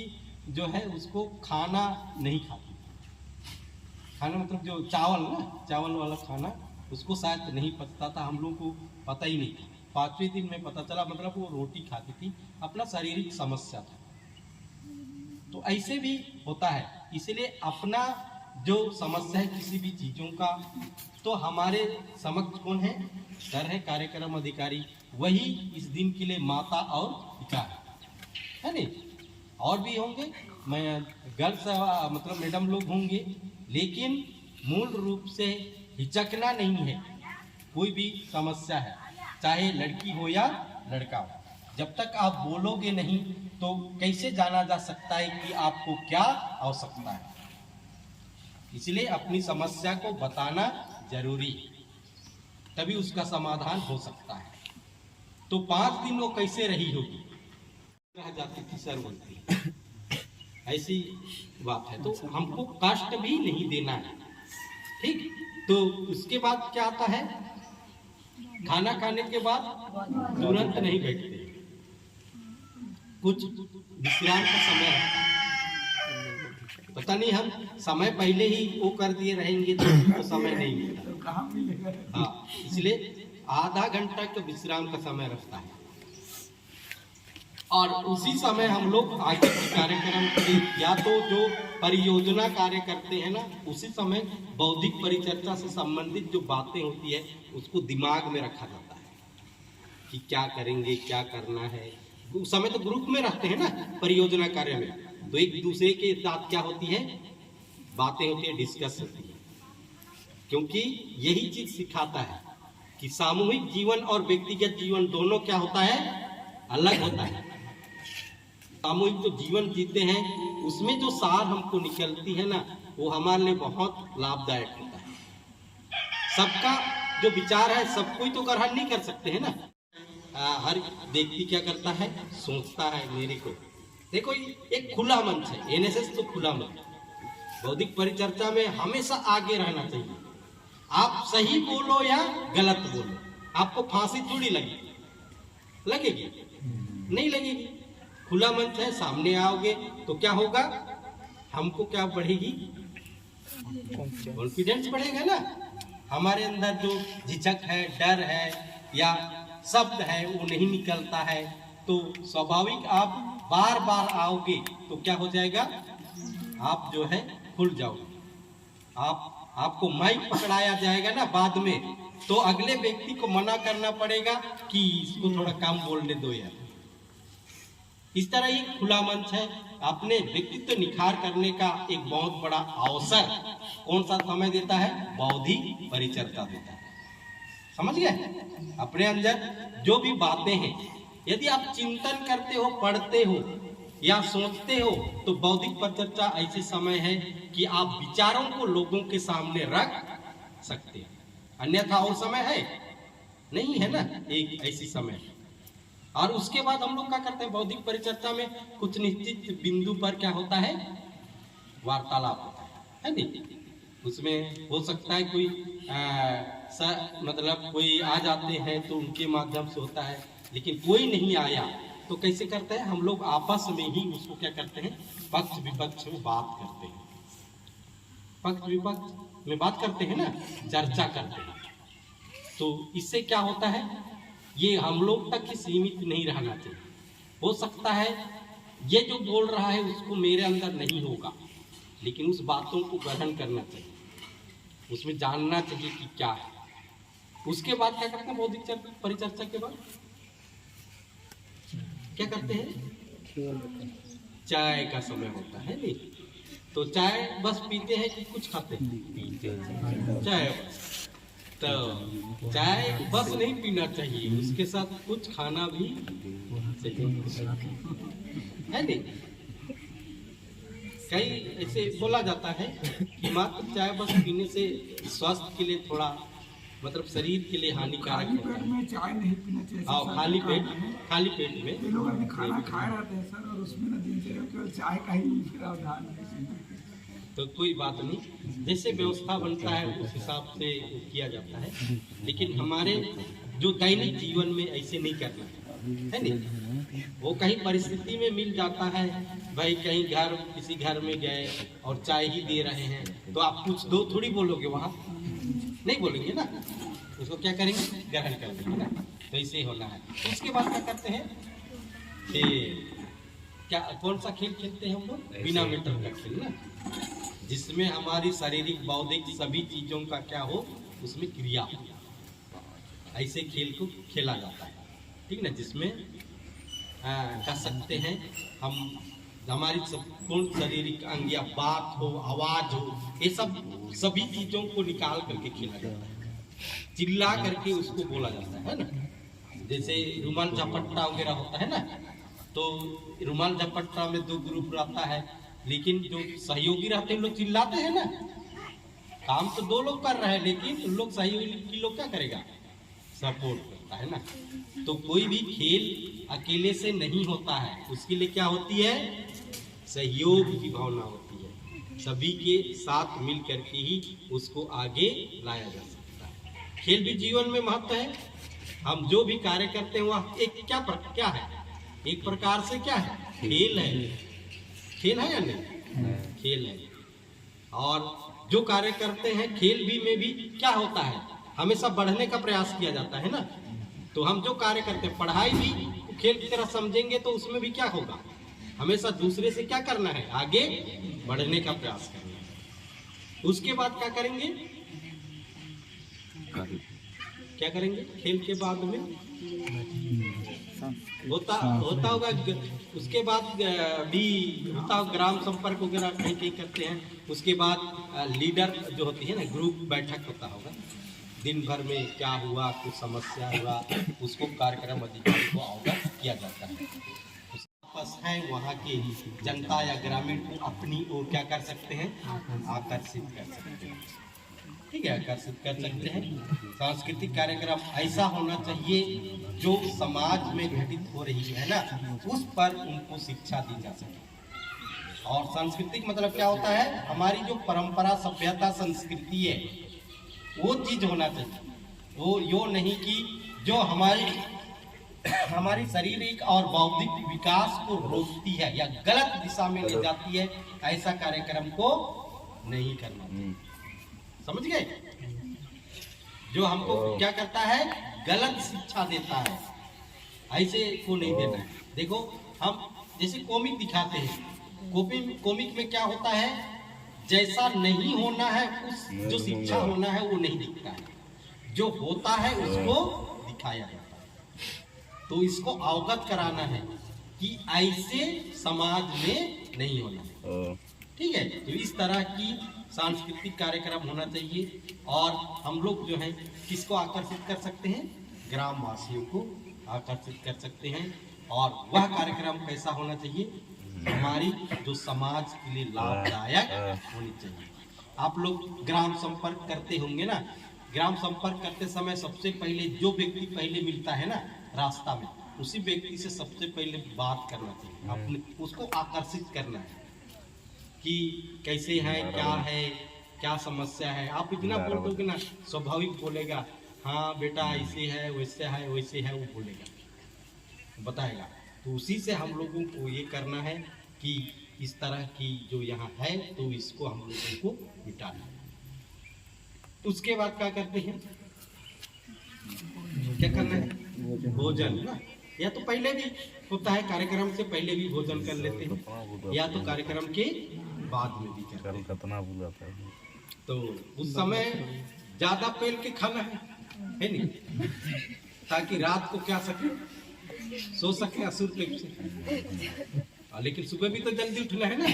जो है उसको खाना नहीं खाती। खाना मतलब जो चावल ना, चावल वाला खाना उसको शायद नहीं पचता था, हम लोग को पता ही नहीं था। 5वें दिन में पता चला, मतलब वो रोटी खाती थी, अपना शारीरिक समस्या था। तो ऐसे भी होता है। इसलिए अपना जो समस्या है किसी भी चीज़ों का, तो हमारे समक्ष कौन है, सर है, कार्यक्रम अधिकारी, वही इस दिन के लिए माता और पिता है नहीं? और भी होंगे, मैं गर्ल्स मतलब मैडम लोग होंगे, लेकिन मूल रूप से हिचकना नहीं है। कोई भी समस्या है, चाहे लड़की हो या लड़का हो, जब तक आप बोलोगे नहीं तो कैसे जाना जा सकता है कि आपको क्या आवश्यकता है। इसलिए अपनी समस्या को बताना जरूरी है, तभी उसका समाधान हो सकता है। तो 5 दिन वो कैसे रही होगी, रह जाती थी सर बोलती। ऐसी बात है, तो हमको कष्ट भी नहीं देना है, ठीक। तो उसके बाद क्या आता है, खाना खाने के बाद तुरंत नहीं बैठते, कुछ विश्राम का समय है। पता नहीं हम समय पहले ही वो कर दिए रहेंगे तो समय नहीं मिलता। हाँ, इसलिए आधा घंटा का विश्राम का समय रखता है, और उसी समय हम लोग आगे के कार्यक्रम के या तो जो परियोजना कार्य करते हैं ना, उसी समय बौद्धिक परिचर्चा से संबंधित जो बातें होती है उसको दिमाग में रखा जाता है कि क्या करेंगे, क्या करना है। उस समय तो ग्रुप में रहते हैं ना परियोजना कार्य में, तो एक दूसरे के साथ क्या होती है, बातें होती है, डिस्कस होती है, क्योंकि यही चीज सिखाता है कि सामूहिक जीवन और व्यक्तिगत जीवन दोनों क्या होता है, अलग होता है। सामूहिक जो जीवन जीते हैं उसमें जो सार हमको निकलती है ना, वो हमारे लिए बहुत लाभदायक होता है। सबका जो विचार है सब कोई तो ग्रहण नहीं कर सकते हैं ना। हर व्यक्ति क्या करता है, सोचता है मेरे को। देखो एक खुला मंच है, एनएसएस तो खुला मंच। बौद्धिक परिचर्चा में हमेशा आगे रहना चाहिए। आप सही बोलो या गलत बोलो, आपको फांसी थोड़ी लगेगी, नहीं लगेगी। खुला मंच है, सामने आओगे तो क्या होगा, हमको क्या बढ़ेगी, कॉन्फिडेंस बढ़ेगा ना। हमारे अंदर जो झिझक है, डर है या शब्द है वो नहीं निकलता है, तो स्वाभाविक आप बार बार आओगे तो क्या हो जाएगा, आप जो है खुल जाओगे। आपको माइक पकड़ाया जाएगा ना बाद में, तो अगले व्यक्ति को मना करना पड़ेगा कि इसको थोड़ा कम बोलने दो यार। इस तरह एक खुला मंच है, अपने व्यक्तित्व निखार करने का एक बहुत बड़ा अवसर कौन सा समय देता है, बौद्धिक परिचर्चा देता है। समझ गए? अपने अंदर जो भी बातें हैं, यदि आप चिंतन करते हो, पढ़ते हो या सोचते हो, तो बौद्धिक परिचर्चा ऐसे समय है कि आप विचारों को लोगों के सामने रख सकते हैं। अन्यथा और समय है नहीं, है ना, एक ऐसी समय है। और उसके बाद हम लोग क्या करते हैं, बौद्धिक परिचर्चा में कुछ निश्चित बिंदु पर क्या होता है, वार्तालाप होता है नहीं। उसमें हो सकता है कोई मतलब कोई आ जाते हैं तो उनके माध्यम से होता है, लेकिन कोई नहीं आया तो कैसे करते हैं, हम लोग आपस में ही उसको क्या करते हैं, पक्ष विपक्ष में बात करते हैं। पक्ष विपक्ष में बात करते हैं ना, चर्चा करते हैं। तो इससे क्या होता है, ये हम लोग तक ही सीमित नहीं रहना चाहिए। हो सकता है ये जो बोल रहा है उसको मेरे अंदर नहीं होगा, लेकिन उस बातों को ग्रहण करना चाहिए, उसमें जानना चाहिए कि क्या है। उसके बाद क्या करते हैं, बौद्धिक परिचर्चा के बाद क्या करते हैं, चाय का समय होता है नहीं, तो चाय बस पीते हैं कि कुछ खाते हैं, चाय बस। तो चाय बस नहीं पीना चाहिए, उसके साथ कुछ खाना भी है नहीं। कई ऐसे बोला जाता है कि मात्र चाय बस पीने से स्वास्थ्य के लिए थोड़ा मतलब शरीर के लिए हानिकारक है। में चाय नहीं पीना चाहिए। हाँ, खाली पेट में ये लोग अभी खाना खा रहे हैं सर, और उसमें ना दिनचर्या केवल चाय का ही प्रावधान है। तो कोई बात नहीं, जैसे व्यवस्था बनता है उस हिसाब से किया जाता है, लेकिन हमारे जो दैनिक जीवन में ऐसे नहीं करना है नहीं। वो कहीं परिस्थिति में मिल जाता है, भाई कहीं किसी घर में गए और चाय ही दे रहे हैं, तो आप कुछ दो थोड़ी बोलोगे, वहाँ नहीं बोलेंगे ना, उसको क्या करेंगे, ग्रहण कर देंगे ना। तो ऐसे ही होना है। उसके बाद क्या करते हैं कि क्या कौन सा खेल खेलते हैं हम लोग, बिना मीटर का खेल ना, जिसमें हमारी शारीरिक बौद्धिक सभी चीजों का क्या हो, उसमें क्रिया हो। ऐसे खेल को खेला जाता है, ठीक ना, जिसमें कह सकते हैं हम हमारी संपूर्ण शारीरिक अंग या बात हो, आवाज हो, ये सब सभी चीजों को निकाल करके खेला जाता है, चिल्ला करके उसको बोला जाता है ना। जैसे रुमाल झपट्टा वगैरह होता है ना, तो रुमाल झपट्टा में 2 ग्रुप रहता है, लेकिन जो सहयोगी रहते हैं लोग चिल्लाते हैं ना, काम तो 2 लोग कर रहे हैं, लेकिन उन लोग सहयोगी लोग क्या करेगा, सपोर्ट। होता है ना। तो कोई भी खेल अकेले से नहीं होता है, उसके लिए क्या होती है, सहयोग की भावना होती है। सभी के साथ मिल करके ही उसको आगे लाया जा सकता है। खेल भी जीवन में महत्व है। हम जो भी कार्य करते हैं वह एक क्या है, एक प्रकार से क्या है, खेल है। खेल है या नहीं, खेल है। और जो कार्य करते हैं खेल भी में भी क्या होता है, हमेशा बढ़ने का प्रयास किया जाता है ना। तो हम जो कार्य करते हैं, पढ़ाई भी तो खेल की तरह समझेंगे तो उसमें भी क्या होगा, हमेशा दूसरे से क्या करना है, आगे बढ़ने का प्रयास करना है। उसके बाद क्या करेंगे, क्या करेंगे खेल के बाद में होता होगा। उसके बाद भी होता होगा, ग्राम संपर्क वगैरह कहीं कहीं करते हैं। उसके बाद लीडर जो होती है ना, ग्रुप बैठक होता होगा, दिन भर में क्या हुआ, कुछ समस्या हुआ, उसको कार्यक्रम अधिकारी को अवगत किया जाता है। आपस है वहाँ के जनता या ग्रामीण को अपनी ओर क्या कर सकते हैं, आकर्षित कर सकते हैं। ठीक है, आकर्षित कर सकते हैं। सांस्कृतिक कार्यक्रम ऐसा होना चाहिए जो समाज में घटित हो रही है ना, उस पर उनको शिक्षा दी जा सके। और सांस्कृतिक मतलब क्या होता है, हमारी जो परंपरा, सभ्यता, संस्कृति है, वो चीज होना चाहिए। वो यो नहीं कि जो हमारी शारीरिक और बौद्धिक विकास को रोकती है या गलत दिशा में ले जाती है, ऐसा कार्यक्रम को नहीं करना चाहिए। समझ गए? जो हमको क्या करता है, गलत शिक्षा देता है, ऐसे को नहीं देना है। देखो हम जैसे कॉमिक दिखाते हैं, कॉमिक में क्या होता है, जैसा नहीं होना है, उस जो शिक्षा होना है वो नहीं दिखता है, जो होता है उसको दिखाया जाता है। तो इसको अवगत कराना है कि ऐसे समाज में नहीं होना है। ठीक है, तो इस तरह की सांस्कृतिक कार्यक्रम होना चाहिए। और हम लोग जो है किसको आकर्षित कर सकते हैं, ग्रामवासियों को आकर्षित कर सकते हैं। और वह कार्यक्रम कैसा होना चाहिए, हमारी जो समाज के लिए लाभदायक होनी चाहिए। आप लोग ग्राम संपर्क करते होंगे ना, ग्राम संपर्क करते समय सबसे पहले जो व्यक्ति पहले मिलता है ना रास्ता में, उसी व्यक्ति से सबसे पहले बात करना चाहिए, अपने उसको आकर्षित करना है कि कैसे है, क्या समस्या है। आप इतना बोल दोगे ना, स्वाभाविक बोलेगा, हाँ बेटा ऐसे है, वैसे है, वैसे है, वो बोलेगा, बताएगा। तो उसी से हम लोगों को ये करना है कि इस तरह की जो यहाँ है, तो इसको हम लोगों को मिटाना है। उसके बाद क्या करते हैं, क्या करना है, भोजन ना, या तो पहले भी होता है, कार्यक्रम से पहले भी भोजन कर लेते हैं, या तो कार्यक्रम के बाद में भी करते हैं। तो उस समय ज्यादा पेल के खाना है नहीं, ताकि रात को क्या सके, सो सके असुर टाइप से। लेकिन सुबह भी तो जल्दी उठना है ना।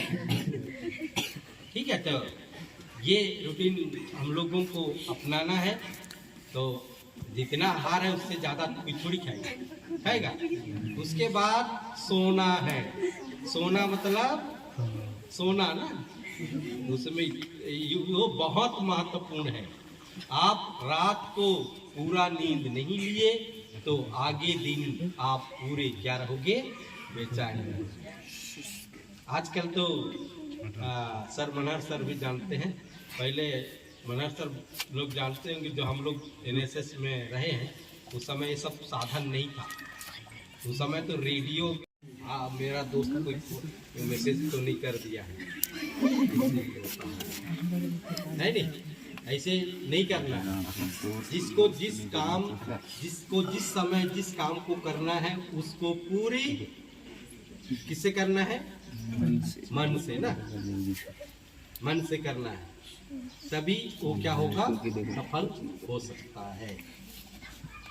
ठीक है, तो ये रूटीन हम लोगों को अपनाना है। तो जितना आहार है उससे ज़्यादा कोई थोड़ी खाएगा। उसके बाद सोना है। सोना मतलब सोना ना, उसमें वो बहुत महत्वपूर्ण है। आप रात को पूरा नींद नहीं लिए तो आगे दिन आप पूरे क्या रहोगे, बेचैन। आजकल तो सर मनहर सर भी जानते हैं, पहले मनहर सर लोग जानते होंगे, जो हम लोग एनएसएस में रहे हैं उस समय ये सब साधन नहीं था। उस समय तो रेडियो, मेरा दोस्त कोई मैसेज तो नहीं कर दिया है, नहीं ऐसे नहीं करना है। जिसको जिस समय जिस काम को करना है उसको पूरी किससे करना है, मन से ना, मन से करना है, तभी वो क्या होगा, सफल हो सकता है।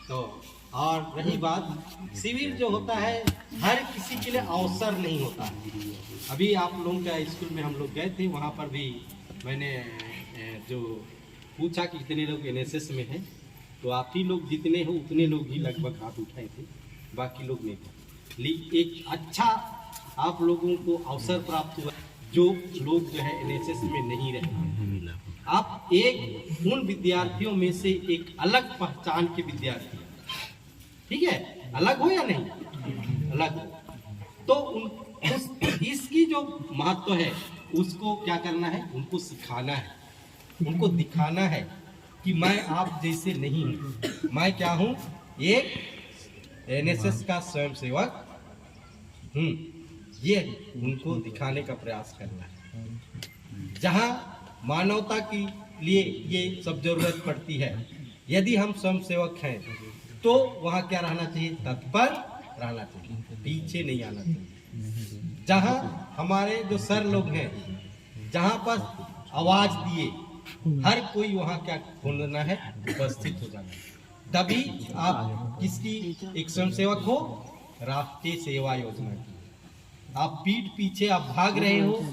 तो और रही बात, शिविर जो होता है हर किसी के लिए अवसर नहीं होता। अभी आप लोगों का स्कूल में हम लोग गए थे, वहाँ पर भी मैंने जो पूछा कि कितने लोग एनएसएस में हैं, तो आप ही लोग जितने हो उतने लोग ही लगभग हाथ उठाए थे, बाकी लोग नहीं थे। एक अच्छा आप लोगों को अवसर प्राप्त हुआ, जो लोग जो है एनएसएस में नहीं रहे। आप एक उन विद्यार्थियों में से एक अलग पहचान के विद्यार्थी, ठीक है, अलग हो या नहीं, अलग हो। तो इसकी जो महत्व है उसको क्या करना है, उनको सिखाना है, उनको दिखाना है कि मैं आप जैसे नहीं हूँ, मैं क्या हूँ, एक एनएसएस का स्वयंसेवक हूँ। ये उनको दिखाने का प्रयास करना है। जहाँ मानवता के लिए ये सब जरूरत पड़ती है, यदि हम स्वयंसेवक हैं तो वहाँ क्या रहना चाहिए, तत्पर रहना चाहिए, पीछे नहीं आना चाहिए। जहाँ हमारे जो सर लोग हैं, जहाँ पर आवाज दिए हर कोई वहाँ क्या ढूंढना है, उपस्थित हो जाना है। तभी आप किसकी एक स्वयंसेवक हो, राष्ट्रीय सेवा योजना की। आप पीठ पीछे आप भाग रहे हो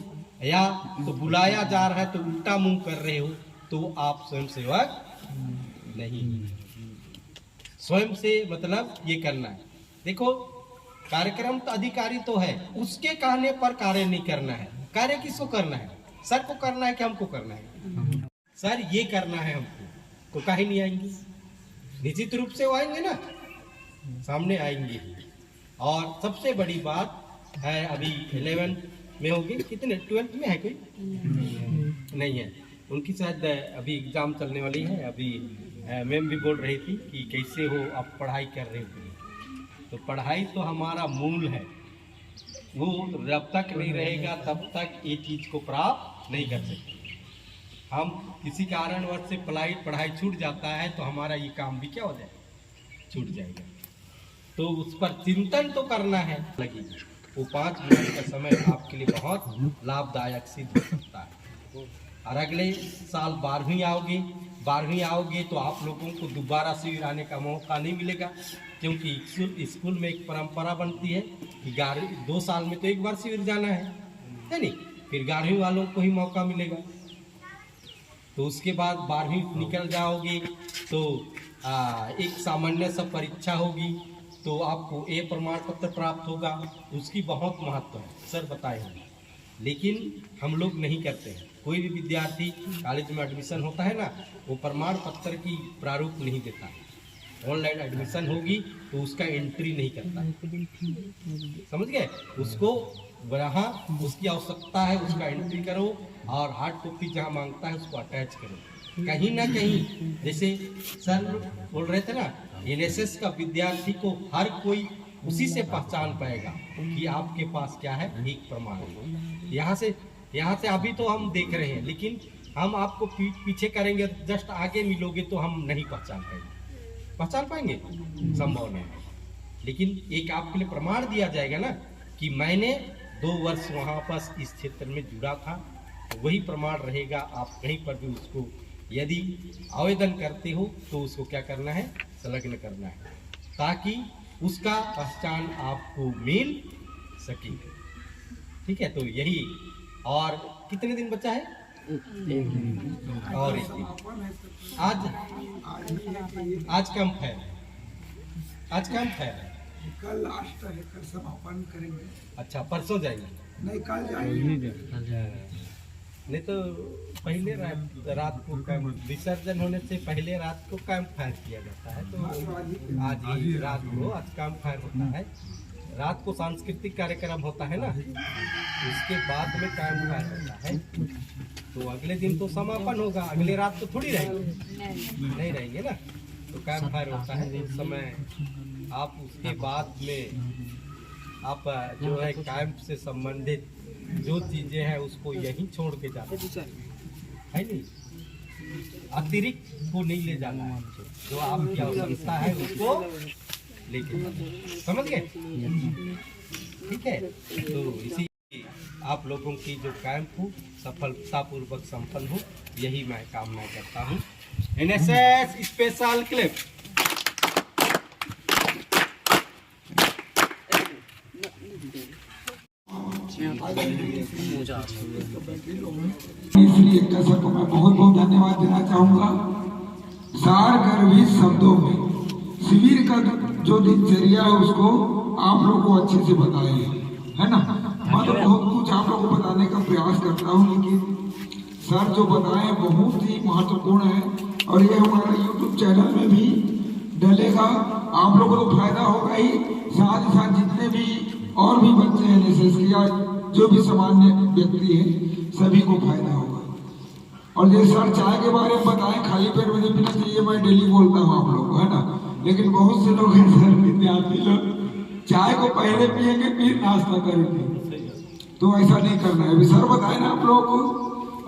या तो बुलाया जा रहा है तो उल्टा मुंह कर रहे हो, तो आप स्वयंसेवक नहीं। स्वयं से मतलब ये करना है। देखो, कार्यक्रम का अधिकारी तो है, उसके कहने पर कार्य नहीं करना है। कार्य किसको करना है, सर को करना है कि हमको करना है? सर ये करना है हमको, तो काहे नहीं आएंगे? निश्चित रूप से वो आएंगे ना, सामने आएंगे। और सबसे बड़ी बात है, अभी 11 में होगी, कितने 12th में है कोई नहीं है, उनकी शायद अभी एग्जाम चलने वाली है। अभी मैम भी बोल रही थी कि कैसे हो आप पढ़ाई कर रहे हो, तो पढ़ाई तो हमारा मूल है, वो जब तक नहीं रहेगा तब तक ये चीज़ को प्राप्त नहीं कर सकते। हम किसी कारणवश से पढ़ाई छूट जाता है तो हमारा ये काम भी क्या हो जाएगा, छूट जाएगा। तो उस पर चिंतन तो करना है, लगेगी वो 5 मिनट का समय आपके लिए बहुत लाभदायक सिद्ध हो सकता है। और अगले साल 12वीं आओगे तो आप लोगों को दोबारा शिविर आने का मौका नहीं मिलेगा, क्योंकि स्कूल में एक परंपरा बनती है कि 2 साल में तो एक बार शिविर जाना है नहीं, फिर 11वीं वालों को ही मौका मिलेगा। तो उसके बाद 12वीं निकल जाओगे तो एक सामान्य सा परीक्षा होगी, तो आपको ए प्रमाण पत्र प्राप्त होगा, उसकी बहुत महत्व है, सर बताए हैं। लेकिन हम लोग नहीं करते हैं। कोई भी विद्यार्थी कॉलेज में एडमिशन होता है ना, वो प्रमाण पत्र की प्रारूप नहीं देता है। ऑनलाइन एडमिशन होगी तो उसका एंट्री नहीं करता है, समझ गए? उसको वहाँ उसकी आवश्यकता है, उसका एंट्री करो और हार्ड कॉपी जहाँ मांगता है उसको अटैच करो। कहीं ना कहीं जैसे सर बोल रहे थे ना, एनएसएस का विद्यार्थी को हर कोई उसी से पहचान पाएगा कि आपके पास क्या है, एक प्रमाण। यहाँ से अभी तो हम देख रहे हैं, लेकिन हम आपको पीछे करेंगे, जस्ट आगे मिलोगे तो हम नहीं पहचान पाएंगे, संभव नहीं। लेकिन एक आपके लिए प्रमाण दिया जाएगा ना कि मैंने 2 वर्ष वहाँ पर इस क्षेत्र में जुड़ा था, तो वही प्रमाण रहेगा। आप कहीं पर भी उसको यदि आवेदन करते हो तो उसको क्या करना है, संलग्न करना है, ताकि उसका पहचान आपको मिल सके। ठीक है, तो यही। और कितने दिन बचा है? और एक दिन। आज कैंप है, कल लास्ट है, कल समापन करेंगे। अच्छा, परसों जाएंगे? नहीं, कल जाएंगे। नहीं तो पहले रात को कैंप, विसर्जन होने से पहले रात को कैंप फायर किया जाता है, तो आज ही रात को आज कैंप फायर होता है। रात को सांस्कृतिक कार्यक्रम होता है ना, उसके बाद में कैंप फायर होता है। तो अगले दिन तो समापन होगा, अगले रात तो थोड़ी रहेंगे, नहीं रहेंगे ना, तो कैंप फायर होता है। उस समय आप उसके बाद में आप जो है कैंप से संबंधित जो चीजें हैं उसको यहीं छोड़ के जाना है, नहीं अतिरिक्त को नहीं ले जाना है, जो आपकी आवश्यकता है उसको लेके जाना, समझ गए? ठीक है, तो इसी आप लोगों की जो कैंप हो सफलतापूर्वक संपन्न हो, यही मैं कामना करता हूँ। NSS special clip. इसलिए सर को मैं बहुत बहुत धन्यवाद देना चाहूँगा। सार गर्भित शब्दों में शिविर का जो दिनचर्या है उसको आप लोग को अच्छे से बताइए, है ना। मैं तो बहुत कुछ आप लोग को बताने का प्रयास करता हूँ, लेकिन सर जो बताए बहुत ही महत्वपूर्ण है और ये हमारा YouTube चैनल में भी डलेगा। आप लोगों को तो फायदा होगा ही, साथ ही साथ जितने भी और भी बच्चे हैं NSS के या जो भी सामान्य व्यक्ति हैं सभी को फायदा होगा। और जैसे सर चाय के बारे में बताएं, खाली पेट में नहीं पीना चाहिए, मैं डेली बोलता हूँ आप लोग को, है ना। लेकिन बहुत से लोग हैं सर, विद्यार्थी लोग चाय को पहले पिएंगे फिर नाश्ता करेंगे, तो ऐसा नहीं करना है। अभी सर बताए ना आप लोगों को।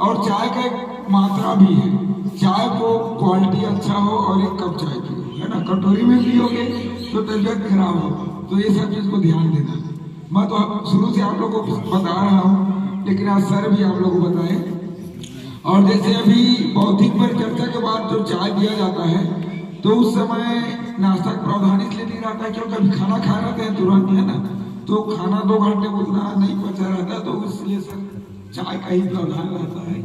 और चाय का एक मात्रा भी है, चाय को क्वालिटी अच्छा हो और एक कप चाय पियो, है ना। कटोरी में पियोगे तो तबीयत खराब हो, तो ये सब चीज को ध्यान देना। मैं तो शुरू से आप लोगों को बता रहा हूँ, लेकिन आज सर भी आप लोगों को बताए। और जैसे अभी बौद्धिक परिचर्चा के बाद जो चाय दिया जाता है, तो उस समय नाश्ता का प्रावधान इसलिए नहीं रहता है क्योंकि अभी खाना खा रहे हैं तुरंत, है ना, तो खाना 2 घंटे उतना नहीं पचा रहता, तो इसलिए सर चाय का ही प्रावधान रहता है।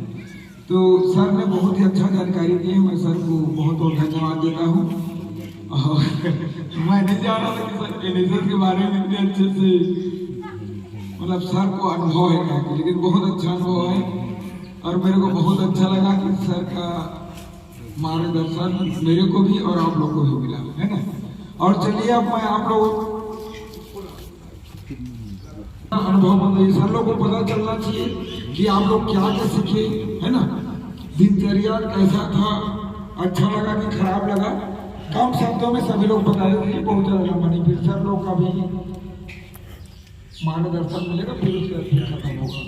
तो सर ने बहुत ही अच्छा जानकारी दी है, मैं सर को बहुत बहुत धन्यवाद देता हूँ। और मैं नहीं जाना था कि सर NSS के बारे में इतने अच्छे से मतलब सर को अनुभव है, लेकिन बहुत अच्छा अनुभव है। और मेरे को बहुत अच्छा लगा कि सर का मार्गदर्शन मेरे को भी और आप लोगों को भी मिला, है ना। और चलिए अब मैं आप लोगों अनुभव बताइए। सर लोगों को पता चलना चाहिए कि आप लोग क्या क्या सीखे, है ना, दिनचर्या कैसा था, अच्छा लगा कि खराब लगा। कम शब्दों में सभी लोग बता देंगे, बहुत ज्यादा लंबा नहीं, फिर सर लोग का भी मार्गदर्शन मिलेगा, फिर उसके बाद खत्म होगा।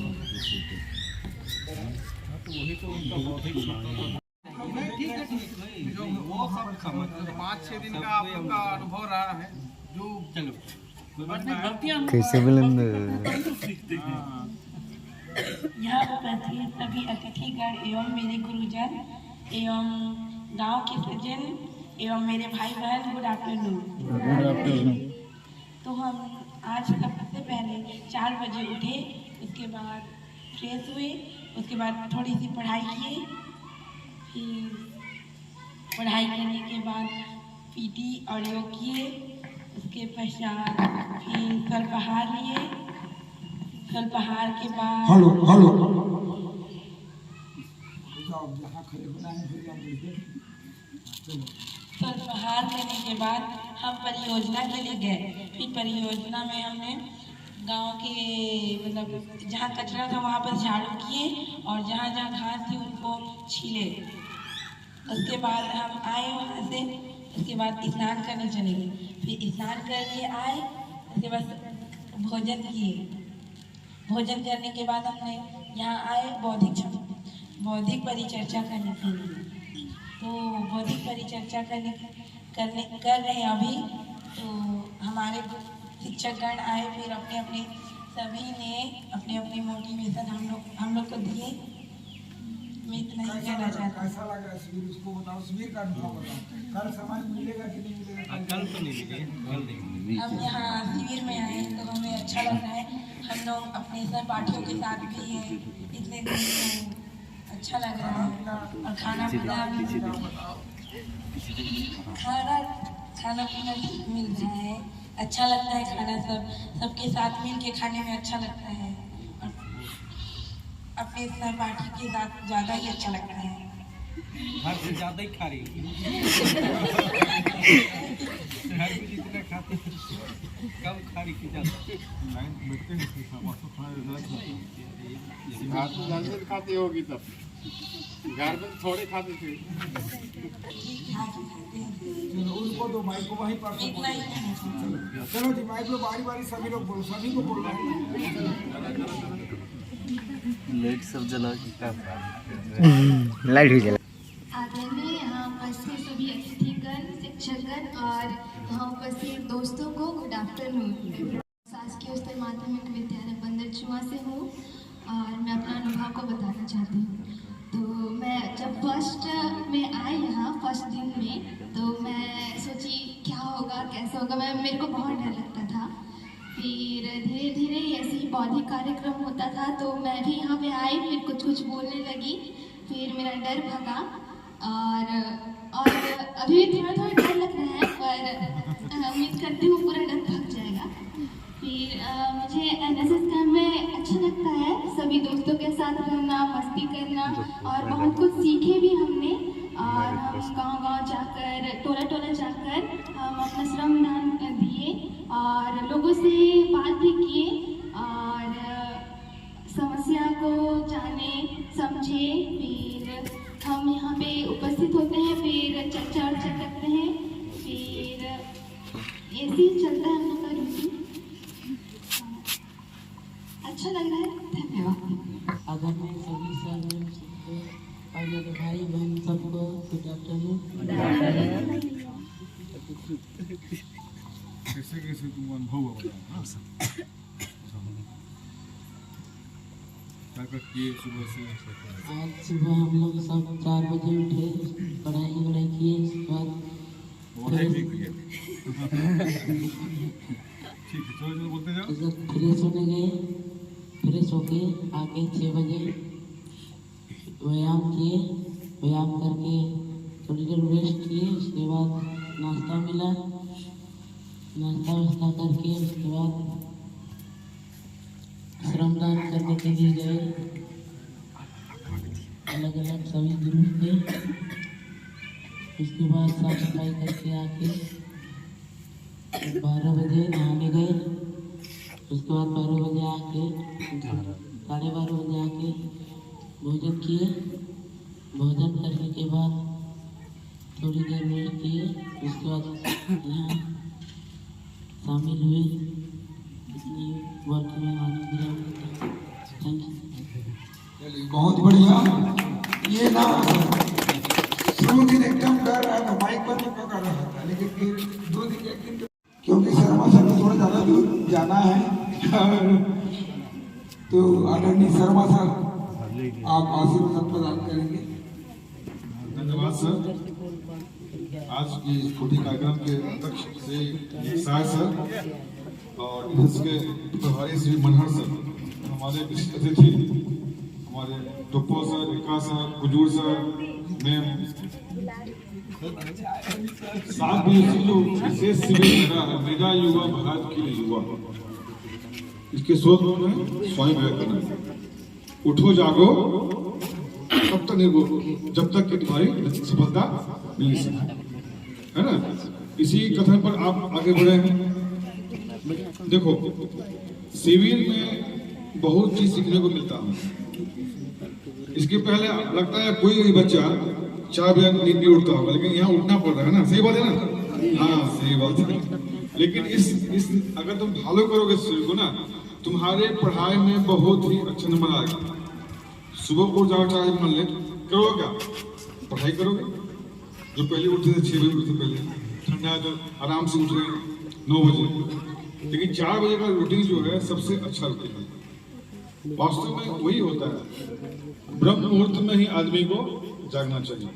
वो सब 5-6 दिन का आपका अनुभव रहा है जो कैसे बुलंद यहाँ उपस्थित सभी अतिथिगण एवं मेरे गुरुजन एवं गांव के सज्जन एवं मेरे भाई बहन, गुड आफ्टरनून। तो हम आज सबसे पहले 4 बजे उठे, उसके बाद फ्रेश हुए, उसके बाद थोड़ी सी पढ़ाई किए, फिर पढ़ाई करने के बाद PT और योग किए, उसके पश्चात फिर स्वल्पाहार लिए, स्वल्पाहार के बाद स्वल्पाहार लेने के बाद हम परियोजना के लिए गए। फिर परियोजना में हमने गांव के मतलब जहाँ कचरा था वहाँ पर झाड़ू किए और जहाँ जहाँ घास थी उनको छीले। उसके बाद हम आए वहाँ से, उसके बाद स्नान करने चले गए, फिर स्नान करके आए, उसके बाद भोजन किए। भोजन करने के बाद हमने यहाँ आए बौद्धिक परिचर्चा करने के लिए। तो बौद्धिक परिचर्चा कर रहे हैं अभी। तो हमारे शिक्षकगण आए, फिर अपने अपने सभी ने अपने अपने मोटिवेशन हम लोग को दिए। मैं इतना ही कहना चाहता हूँ। कैसा लगा शिविर, उसको बताओ, शिविर का अनुभव बताओ। कल समाज मिलेगा कि नहीं मिलेगा? कल तो नहीं मिलेगा। हम यहाँ शिविर में आए तो हमें अच्छा लग रहा है। हम लोग अपने सहपाठियों के साथ भी हैं, इतने दिन तो अच्छा लग रहा है। और खाना पीना मिल रहा है, अच्छा लगता है खाना। सबके साथ मिल के खाने में अच्छा लगता है, और अपने सहपाठी के साथ ज़्यादा ही अच्छा लगता है। घर से ज़्यादा ही खा रही घर में जितना खाते कम खा रही खाती होगी, तब घर में थोड़े खाते थे। उनको तो माइक को वहीं पर चलो जी, माइक लो, बारी बारी सभी लोग बोलो, सभी को बोलना है। लाइट सब जला लाइट भी जला। आदरणीय यहाँ उपस्थित सभी अतिथिगण, शिक्षकगण और यहाँ उपस्थित दोस्तों को गुड आफ्टरनून। शासकीय उच्चतर माध्यमिक विद्यालय बंदरचुआ से हूँ और मैं अपना अनुभव को बताना चाहती हूँ। तो मैं जब फर्स्ट में आई यहाँ फर्स्ट दिन में, तो मैं सोची क्या होगा कैसा होगा, मेरे को बहुत डर लगता था। फिर धीरे धीरे ऐसे ही बौद्धिक कार्यक्रम होता था, तो मैं भी यहाँ पे आई, फिर कुछ कुछ बोलने लगी, फिर मेरा डर भगा। और अभी भी थोड़ा थोड़ा डर लग रहा है, पर उम्मीद करती हूँ पूरा डर भाग जाएगा। फिर मुझे NSS कैंप में अच्छा लगता है, सभी दोस्तों के साथ रहना, मस्ती करना और बहुत कुछ सीखे भी हमने। और हम गांव-गांव जाकर, टोला-टोला जाकर हम अपना श्रमदान दिए और लोगों से बात भी किए और समस्या को जाने समझे। फिर हम यहाँ पे उपस्थित होते हैं, फिर चर्चा करते हैं, फिर ऐसे ही चलता है हम लोग का रूटीन। अच्छा लग रहा है। धन्यवाद। अगर मैं सभी सर और मेरे भाई बहन सबको गुड आफ्टरनून। कैसे तुम अनुभव क्या किए सुबह से? आज सुबह हम लोग सब 4 बजे उठे, पढ़ाई किए, उसके बाद बोलते जाओ। फ्रेश होने गए, फ्रेश होके आके 6 बजे व्यायाम किए, व्यायाम करके थोड़ी देर रेस्ट किए, उसके बाद नाश्ता मिला, नाश्ता वास्ता करके उसके बाद श्रमदान करने के लिए गए। अलग अलग सभी ग्रुप थे। उसके बाद साफ सफाई करके आके 12 बजे नहाने गए। उसके बाद 12 बजे आके 12:30 बजे आके भोजन किए। भोजन करने के बाद थोड़ी देर रेस्ट किए। उसके बाद यहाँ शामिल हुए। इसलिए वर्क में आने दिया। Thank you. बहुत बढ़िया। ये ना शुरू दिन एकदम कर रहा था, माइक पर नहीं पकड़ रहा था, लेकिन फिर 2 दिन एक दिन क्योंकि शर्मा सर को थोड़ा ज़्यादा दूर जाना है तो आदरणीय शर्मा सर आप आशीर्वाद प्रदान करेंगे। धन्यवाद सर। आज की छोटी कार्यक्रम के अध्यक्ष श्री साय सर और इसके प्रभारी श्री मनहर सर, हमारे विशिष्ट अतिथि हमारे टोप्पो सर, विकास सर, कुजूर सर, मैम, साथ भी जो विशेष शिविर लगा है मेरा युवा भारत के लिए युवा, इसके शोध में स्वामी विवेकानंद। उठो जागो तब तक नहीं, जब तक कि तुम्हारी सफलता मिल सके, है ना। इसी कथन पर आप आगे बढ़े हैं। देखो शिविर में बहुत चीज सीखने को मिलता है। इसके पहले लगता है कोई भी बच्चा 4 बजे नींद नहीं उठता होगा, लेकिन यहाँ उठना पड़ रहा है ना। सही बात है ना? हाँ सही बात है। लेकिन इस अगर तुम फॉलो करोगे शिविर को ना, तुम्हारे पढ़ाई में बहुत ही अच्छा नंबर आएगा। सुबह को जाओ, चाहे मान ले करोगे क्या, पढ़ाई करोगे। जो पहले उठते थे 6 बजे उठते, पहले ठंडा है तो आराम से उठ रहे हैं 9 बजे, लेकिन 4 बजे का रूटीन जो है सबसे अच्छा रूटीन है। वास्तव में वही होता है, ब्रह्म मुहूर्त में ही आदमी को जागना चाहिए,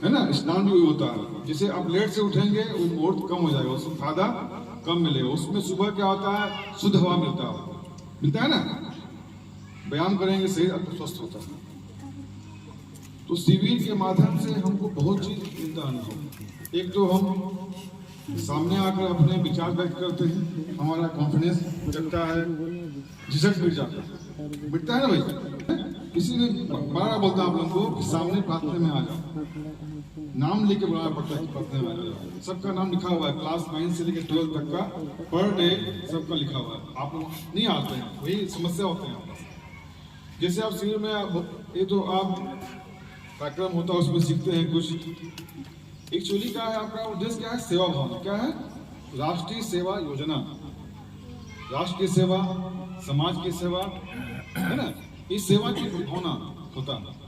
है ना। स्नान भी वही होता है। जैसे आप लेट से उठेंगे वो मुहूर्त कम हो जाएगा, उसमें फायदा कम मिलेगा। उसमें सुबह क्या होता है, शुद्ध हवा मिलता है ना। व्यायाम करेंगे शरीर स्वस्थ होता है। तो शिविर के माध्यम से हमको बहुत चीज मिलता है। एक तो हम सामने आकर अपने विचार व्यक्त करते हैं, हमारा कॉन्फिडेंस जगता है, झिझक मिटता है ना भाई। इसीलिए बड़ा बोलता हूँ आप लोगों को कि सामने प्रार्थना में आ जाओ, नाम लेके बुलाना पड़ता है प्रार्थना में आ जाओ। सबका नाम लिखा हुआ है, क्लास 9 से लेकर 12 तक का पर डे सबका लिखा हुआ है। आप लोग नहीं आते हैं, वही समस्या होते हैं आपस। जैसे आप शिविर में ये तो आप कार्यक्रम होता है उसमें सीखते हैं कुछ। एक्चुअली क्या है आपका उद्देश्य, क्या है, सेवा भावना। क्या है, राष्ट्रीय सेवा योजना, राष्ट्र की सेवा, समाज की सेवा, है ना। इस सेवा की भावना होता है।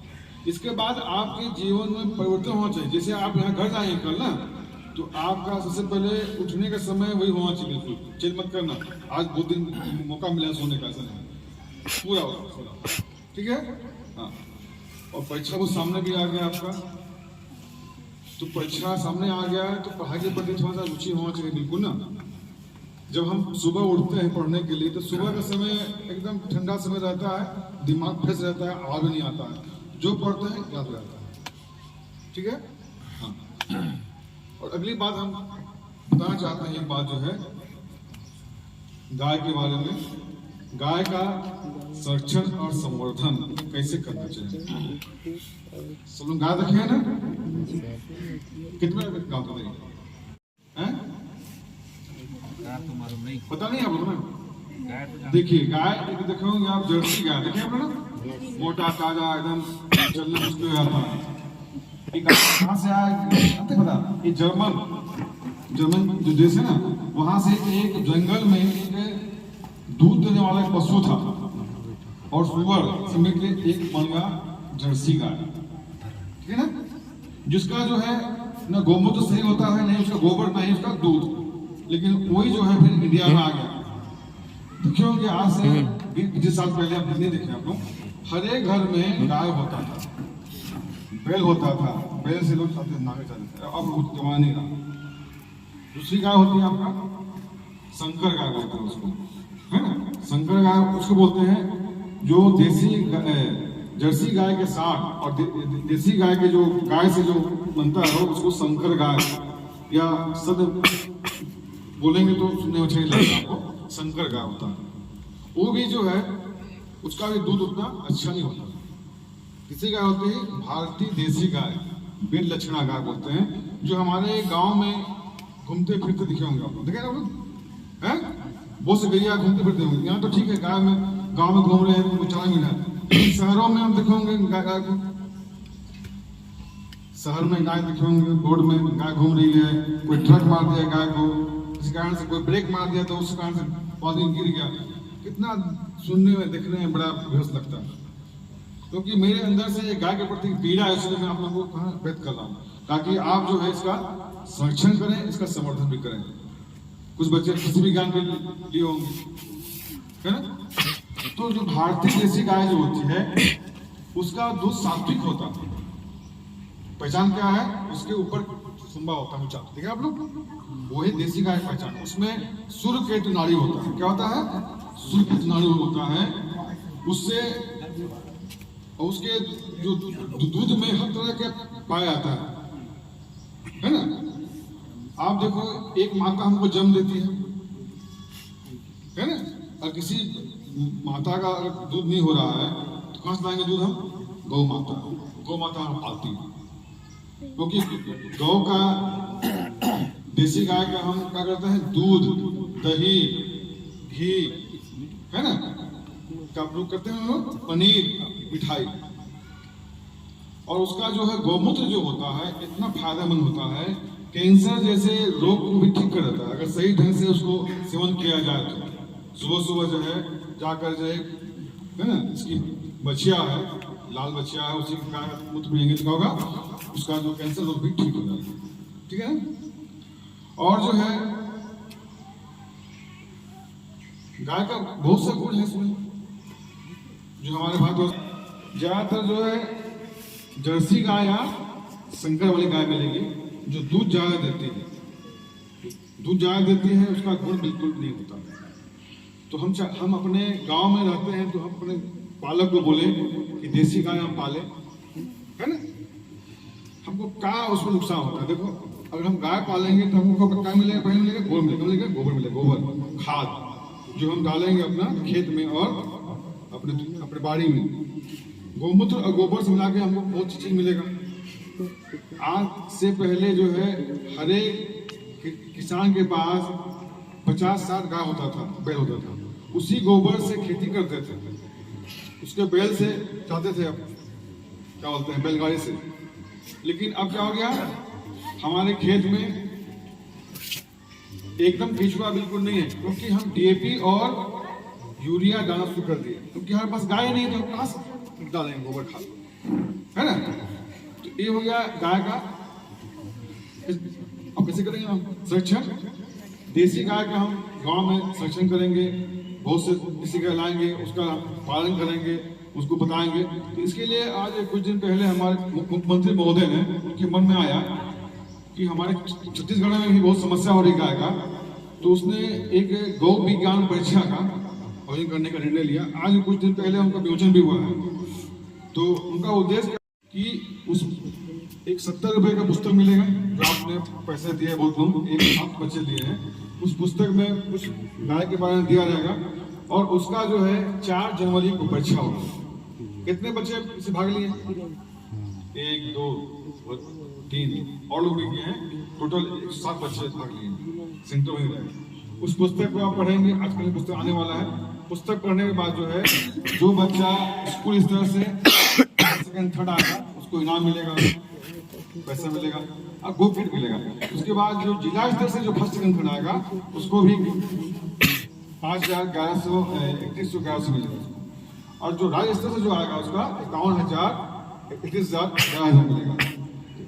इसके बाद आपके जीवन में परिवर्तन होना चाहिए। जैसे आप यहाँ घर जाएंगे कल ना, तो आपका सबसे पहले उठने का समय वही होना चाहिए। बिल्कुल चेंज मत करना, आज 2 दिन मौका मिला सोने का, ऐसा नहीं, पूरा होगा, ठीक है। हाँ, और परीक्षा वो सामने भी आ गया आपका, तो परीक्षा सामने आ गया है तो पढ़ाई के प्रति थोड़ा सा रुचि होना चाहिए, बिल्कुल ना। जब हम सुबह उठते हैं पढ़ने के लिए, तो सुबह का समय एकदम ठंडा समय रहता है, दिमाग फ्रेश रहता है, आवाज नहीं आता है, जो पढ़ते हैं याद रहता है, ठीक है। हाँ, और अगली बात हम बताना चाहते हैं, एक बात जो है गाय के बारे में। गाय का संरक्षण और संवर्धन कैसे करना चाहिए। सब लोग गाय रखे हैं ना? कितने गाँव का हैं? पता नहीं आप लोग ना? देखिए गाय देखे होंगे आप, जर्सी गाय देखे आप ना, मोटा ताजा एकदम चलने मुश्किल हो जाता है। ये गाय कहाँ से आया पता? ये जर्मन जो देश है ना, वहां से एक जंगल में एक दूध देने वाला एक पशु था और सुअर समेत के एक बन गया जर्सी गाय, ठीक है ना, जिसका जो है ना गोमूत्र तो सही होता है, नहीं उसका गोबर, नहीं उसका दूध, लेकिन वही जो है फिर इंडिया में आ गया। क्योंकि आज से 20 साल पहले आप नहीं देखे आप लोग, हर एक घर में गाय होता था, बैल होता था, बैल से लोग नागे चलते थे, अब जमाना नहीं रहा। दूसरी गाय होती है आपका संकर गाय बोलते हैं उसको, है ना। संकर गाय उसको बोलते हैं जो देसी जर्सी गाय के साथ और देसी गाय के जो गाय से जो बनता है उसको संकर गाय या सद बोलेंगे तो सुनने में अच्छा नहीं लगेगा आपको, संकर गाय होता है। वो भी जो है उसका भी दूध उतना अच्छा नहीं होता। तीसरी गाय होती है भारतीय देसी गाय, बेल लक्षणा गाय बोलते हैं, जो हमारे गांव में घूमते फिरते दिखे होंगे आपको, देखे ना आप लोग हैं, बहुत से गैया घूमते फिरते होंगे। यहाँ तो ठीक है गाय में गांव में घूम रहे हैं उनको चारा मिला है, शहरों में हम दिखेंगे गाय को, शहर में गाय दिखेंगे, रोड में गाय घूम रही है, कोई ट्रक मार दिया गाय को, इस कारण से कोई ब्रेक मार दिया तो उस कारण से पौधे गिर गया। कितना सुनने में देखने में बड़ा बेहोश लगता है, क्योंकि मेरे अंदर से ये गाय के प्रति पीड़ा है, इसलिए मैं आप लोगों को व्यक्त कर रहा हूँ, ताकि आप जो है इसका संरक्षण करें, इसका समर्थन भी करें। कुछ बच्चे किसी भी ज्ञान के लिए होंगे, है ना। तो जो भारतीय देसी गाय जो होती है उसका दूध सात्विक होता है। पहचान क्या है? उसके ऊपर सुंबा होता है ऊंचा, ठीक है आप लोग, वही देसी गाय पहचान। उसमें सूर्यकेतु नाड़ी होता है। क्या होता है? सूर्यकेतु नाड़ी होता है। उससे उसके जो दूध में हर तरह के पाया जाता है ना। आप देखो एक माता हमको जन्म देती है ना, और किसी माता का अगर दूध नहीं हो रहा है तो कहां से लाएंगे दूध हम? गौ माता हम पालती है, क्योंकि गौ का देसी गाय का हम क्या करते हैं, दूध, दही, घी, है ना, क्या प्रयोग करते हैं हम लोग, पनीर, मिठाई। और उसका जो है गौमूत्र जो होता है इतना फायदेमंद होता है, कैंसर जैसे रोग को भी ठीक कर देता है, अगर सही ढंग से उसको सेवन किया जाए तो। सुबह सुबह जो है जाकर जो है ना, इसकी बछिया है, लाल बछिया है, उसी का मूत्र पिएंगे तो होगा उसका जो कैंसर रोग भी ठीक हो जाएगा, ठीक है ना। और जो है गाय का बहुत सा गुण है इसमें, जो हमारे भारत ज्यादातर जो है जर्सी गाय या संकर वाली गाय मिलेगी जो दूध ज्यादा देती है। दूध ज्यादा देती है उसका गुण बिल्कुल नहीं होता। तो हम अपने गांव में रहते हैं तो हम अपने पालक को बोले कि देसी गाय हम पाले, है ना। हमको क्या उसमें नुकसान होता है? देखो अगर हम गाय पालेंगे तो हमको क्या मिलेगा? पहले मिलेगा गोबर, मिलेगा गोबर, मिलेगा गोबर खाद जो हम डालेंगे अपना खेत में और अपने बाड़ी में। गौमूत्र और गोबर से मिला के हमको बहुत चीज मिलेगा। आज से पहले जो है हर एक किसान के पास 50-60 गाय होता था, बैल होता था, उसी गोबर से खेती करते थे, उसके बैल से जाते थे, अब क्या बोलते हैं, बैलगाड़ी से। लेकिन अब क्या हो गया, हमारे खेत में एकदम केचुआ बिल्कुल नहीं है, क्योंकि हम डीएपी और यूरिया डालना शुरू कर दिए, क्योंकि हमारे पास गाय नहीं है तो कहां से डालेंगे गोबर खाद, है ना। तो ये हो गया गाय का। अब कैसे करेंगे हम संरक्षण? देसी गाय का हम गांव में संरक्षण करेंगे, बहुत से देसी गाय लाएंगे, उसका पालन करेंगे, उसको बताएंगे। तो इसके लिए आज कुछ दिन पहले हमारे मुख्यमंत्री महोदय ने, उनके मन में आया कि हमारे छत्तीसगढ़ में भी बहुत समस्या हो रही गाय का, तो उसने एक गौ विज्ञान परीक्षा का आयोजन करने का निर्णय लिया। आज कुछ दिन पहले उनका विमोचन भी हुआ है। तो उनका उद्देश्य कि उस एक 70 रुपए का पुस्तक मिलेगा जो आपने पैसे दिए, बहुत लोग 1 7 बच्चे दिए हैं, उस पुस्तक में कुछ गाय के बारे में दिया जाएगा और उसका जो है 4 जनवरी को परीक्षा होगी। कितने बच्चे इसे भाग लिए? 1 2 3 और लोग भी हैं, टोटल 7 बच्चे भाग लिए सेंटर में रहे। उस पुस्तक को आप पढ़ेंगे, आजकल पुस्तक आने वाला है। पुस्तक पढ़ने के बाद जो है, जो बच्चा स्कूल इस तरह से सेकंड थर्ड आएगा उसको इनाम मिलेगा, पैसा मिलेगा और ग्रुप फिट मिलेगा। उसके बाद जो जिला स्तर से जो फर्स्ट सेकंड थर्ड आएगा उसको भी 5,1100 31,1100 मिलेगा। और जो राज्य स्तर से जो आएगा उसका 51,000 31,000 मिलेगा।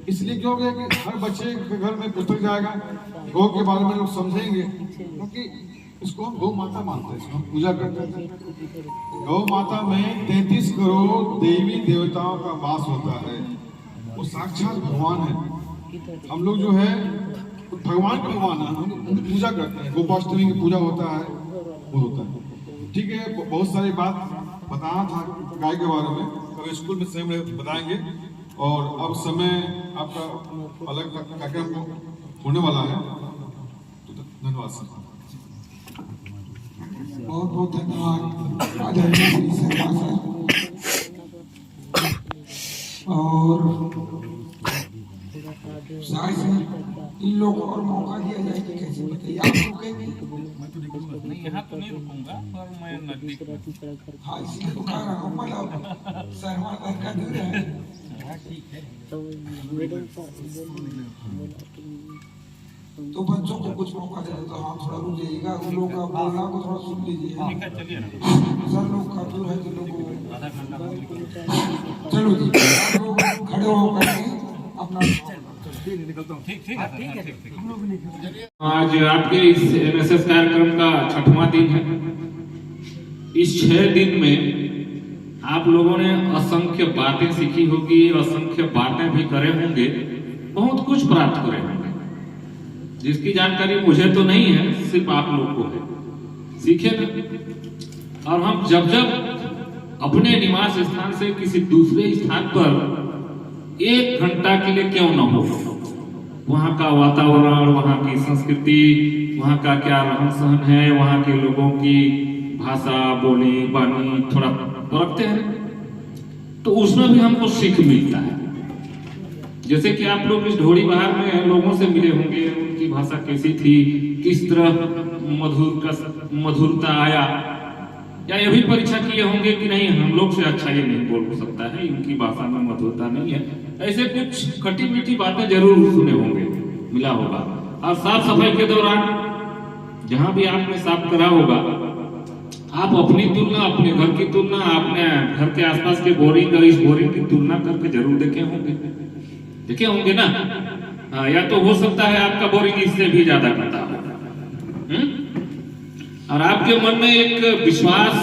इसलिए क्यों हो गया कि हर बच्चे के घर में पुस्तक जाएगा, गौ के बारे में लोग समझेंगे, क्योंकि इसको हम गौ माता मानते हैं, इसको हम पूजा करते हैं। गौ माता में 33 करोड़ देवी देवताओं का वास होता है, वो साक्षात भगवान है। हम लोग जो है भगवान का भगवान है, हम उनकी पूजा करते हैं। गोपाष्टमी की पूजा होता है, वो होता है। ठीक है, बहुत सारी बात बताना था गाय के बारे में, कभी स्कूल में समय में बताएंगे। और अब समय आपका अलग कार्यक्रम होने वाला है, तो धन्यवाद सर। बहुत बहुत धन्यवाद आदरणीय श्री शर्मा सर। और साइंस इन लोगों को और मौका दिया जाए कि कैसे बताइए आप रुकेंगे? नहीं, यहाँ तो नहीं रुकूंगा, पर मैं नजदीक। हाँ, इसलिए तो कह रहा हूँ, मतलब शर्मा सर का दूर है। तो बच्चों को कुछ मौका दे तो आप थोड़ा रुक जाइएगा, उन लोगों का बोलना को थोड़ा सुन लीजिए। सर लोग का दूर है, चलो जी आप लोग खड़े होकर अपना आज आपके इस NSS कार्यक्रम का 6वां दिन है। इस 6 दिन में आप लोगों ने असंख्य बातें सीखी होगी, असंख्य बातें भी करे होंगे, बहुत कुछ प्राप्त करे होंगे, जिसकी जानकारी मुझे तो नहीं है, सिर्फ आप लोग को है। सीखे ना। और हम जब जब अपने निवास स्थान से किसी दूसरे स्थान पर 1 घंटा के लिए क्यों न हो, वहाँ का वातावरण, वहाँ की संस्कृति, वहाँ का क्या रहन सहन है, वहाँ के लोगों की भाषा, बोली, वाणी थोड़ा परखते हैं, तो उसमें भी हमको सीख मिलता है। जैसे कि आप लोग इस ढोड़ी बहार में लोगों से मिले होंगे, उनकी भाषा कैसी थी, किस तरह मधुरता आया, या ये भी परीक्षा किए होंगे कि नहीं हम लोग से अच्छा ये नहीं बोल सकता है, इनकी भाषा में मधुरता नहीं है। ऐसे कुछ खट्टी मीठी बातें जरूर सुने होंगे, मिला होगा। और साफ सफाई के दौरान जहां भी आपने साफ करा होगा, आप अपनी तुलना, अपने घर की तुलना, अपने घर के आसपास के बोरिंग और इस बोरिंग की तुलना करके जरूर देखे होंगे ना। हाँ, या तो हो सकता है आपका बोरिंग इससे भी ज्यादा गंदा हो। और आपके मन में एक विश्वास,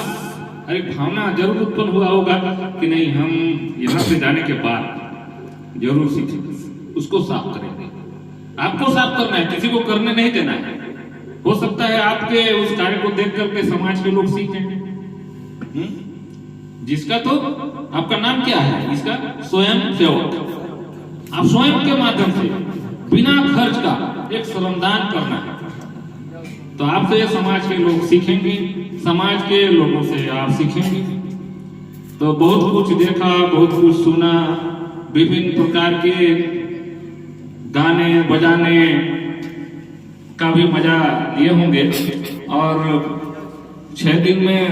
एक भावना जरूर उत्पन्न हुआ होगा कि नहीं हम यहाँ से जाने के बाद जरूर सीखेंगे, उसको साफ करेंगे। आपको साफ करना है, किसी को करने नहीं देना है। हो सकता है आपके उस कार्य को देख करके समाज के लोग सीखें। जिसका तो आपका नाम क्या है, इसका स्वयं सेवक। आप स्वयं के माध्यम से बिना खर्च का एक श्रमदान करना है, तो आपसे समाज के लोग सीखेंगे, समाज के लोगों से आप सीखेंगे। तो बहुत कुछ देखा, बहुत कुछ सुना, विभिन्न प्रकार के गाने बजाने का भी मजा लिए होंगे। और 6 दिन में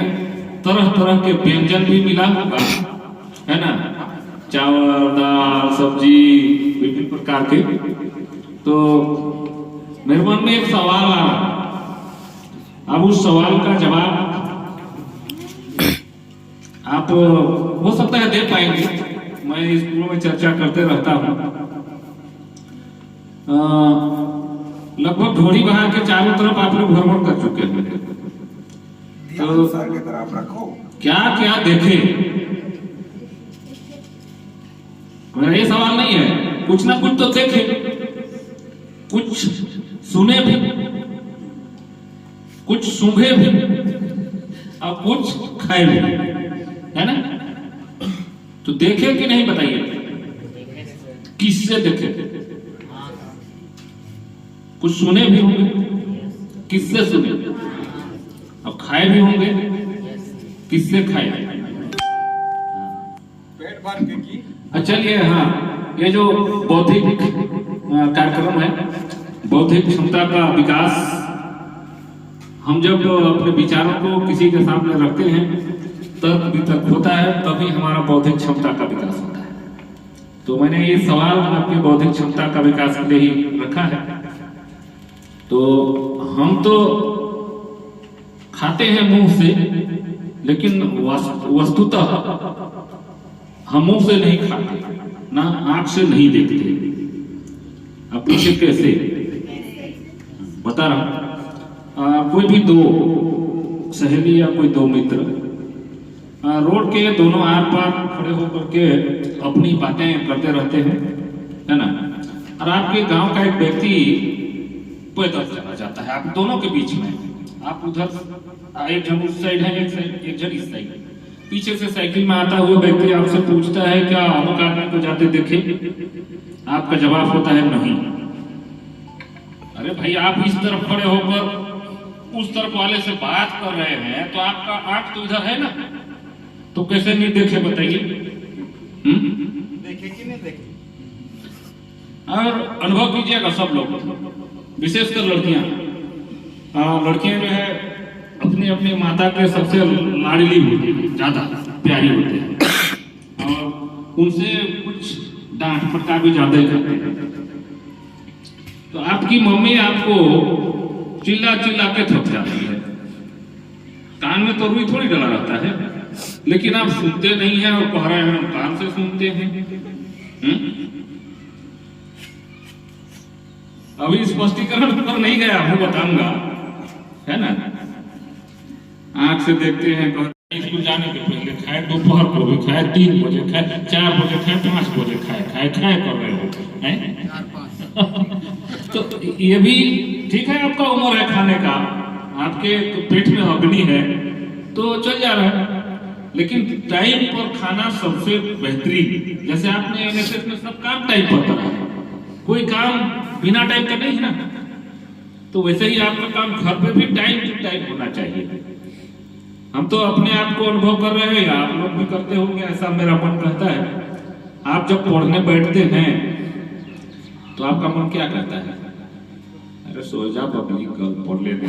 तरह तरह के व्यंजन भी मिला होगा, है ना, चावल, दाल, सब्जी, विभिन्न प्रकार के। तो मेरे मन में एक सवाल आ रहा, अब उस सवाल का जवाब आप हो सकता है दे पाएंगे। मैं स्कूलों में चर्चा करते रहता हूँ। लगभग ढोड़ी बहार के चारों तरफ आप लोग भ्रमण कर चुके हैं, तो क्या क्या देखे? मेरा ये सवाल नहीं है, कुछ ना कुछ तो देखे, कुछ सुने भी, कुछ सूंघे भी और कुछ खाए भी, है ना। तो देखे कि नहीं बताइए, किससे देखे? कुछ सुने भी होंगे, किससे सुने? अब खाए भी होंगे, किससे खाए? पेट भर के की चलिए, हाँ, ये जो बौद्धिक कार्यक्रम है, बौद्धिक क्षमता का विकास, हम जब अपने विचारों को किसी के सामने रखते हैं, तर्क वितर्क होता है, तभी हमारा बौद्धिक क्षमता का विकास होता है। तो मैंने ये सवाल आपके बौद्धिक क्षमता का विकास के लिए ही रखा है। तो हम तो खाते हैं मुंह से, लेकिन वस्तुतः हम मुंह से नहीं खाते, ना आंख से नहीं देखते। अब पूछे कैसे? बता रहा हूं। कोई भी दो सहेली या कोई दो मित्र रोड के दोनों आर पार खड़े होकर के अपनी बातें करते रहते हैं, है ना? और आपके गांव का एक व्यक्ति पैदल चला जाता है, आप दोनों के बीच में, आप उधर एक जन उस साइड है, एक जन इस साइड। पीछे से साइकिल में आता हुआ व्यक्ति आपसे पूछता है क्या अमुक आदमी को जाते देखे? आपका जवाब होता है नहीं। अरे भाई, आप इस तरफ खड़े होकर उस तरफ वाले से बात कर रहे हैं, तो आपका आंख तो इधर है ना, तो कैसे नहीं देखे बताइए? देखे कि नहीं देखे? और अनुभव कीजिएगा सब लोग, विशेषकर लड़कियां। लड़कियां जो है अपनी अपनी माता के सबसे लाडली होती है, ज्यादा प्यारी होती है, और उनसे कुछ डांट फटकार भी ज्यादा ही करते हैं। तो आपकी मम्मी आपको चिल्ला चिल्ला के थक जाती है, कान में तो रुई थोड़ी डला रहता है, लेकिन आप सुनते नहीं हैं और कह रहे हैं कान से सुनते हैं। अभी स्पष्टीकरण पर नहीं गया, मैं बताऊंगा, है ना? आंख से देखते हैं, स्कूल जाने के पहले खाए, दोपहर को भी खाए, 3 बजे खाए, 4 बजे खाए, 5 बजे खाए कर रहे हो, हैं? तो ये भी ठीक है, आपका उम्र है खाने का, आपके पेट में अग्नि है, तो चल जा रहा है। लेकिन टाइम पर खाना सबसे बेहतरीन। जैसे आपने एनएसएस में सब काम टाइम पर करा है, कोई काम बिना टाइम का नहीं है ना, तो वैसे ही आपका काम घर पे भी टाइम टू टाइम होना चाहिए। हम तो अपने आप को अनुभव कर रहे हैं, आप लोग भी करते होंगे, ऐसा मेरा मन कहता है। आप जब पढ़ने बैठते हैं तो आपका मन क्या कहता है? अरे सो जा पगली, कल पढ़ लेते।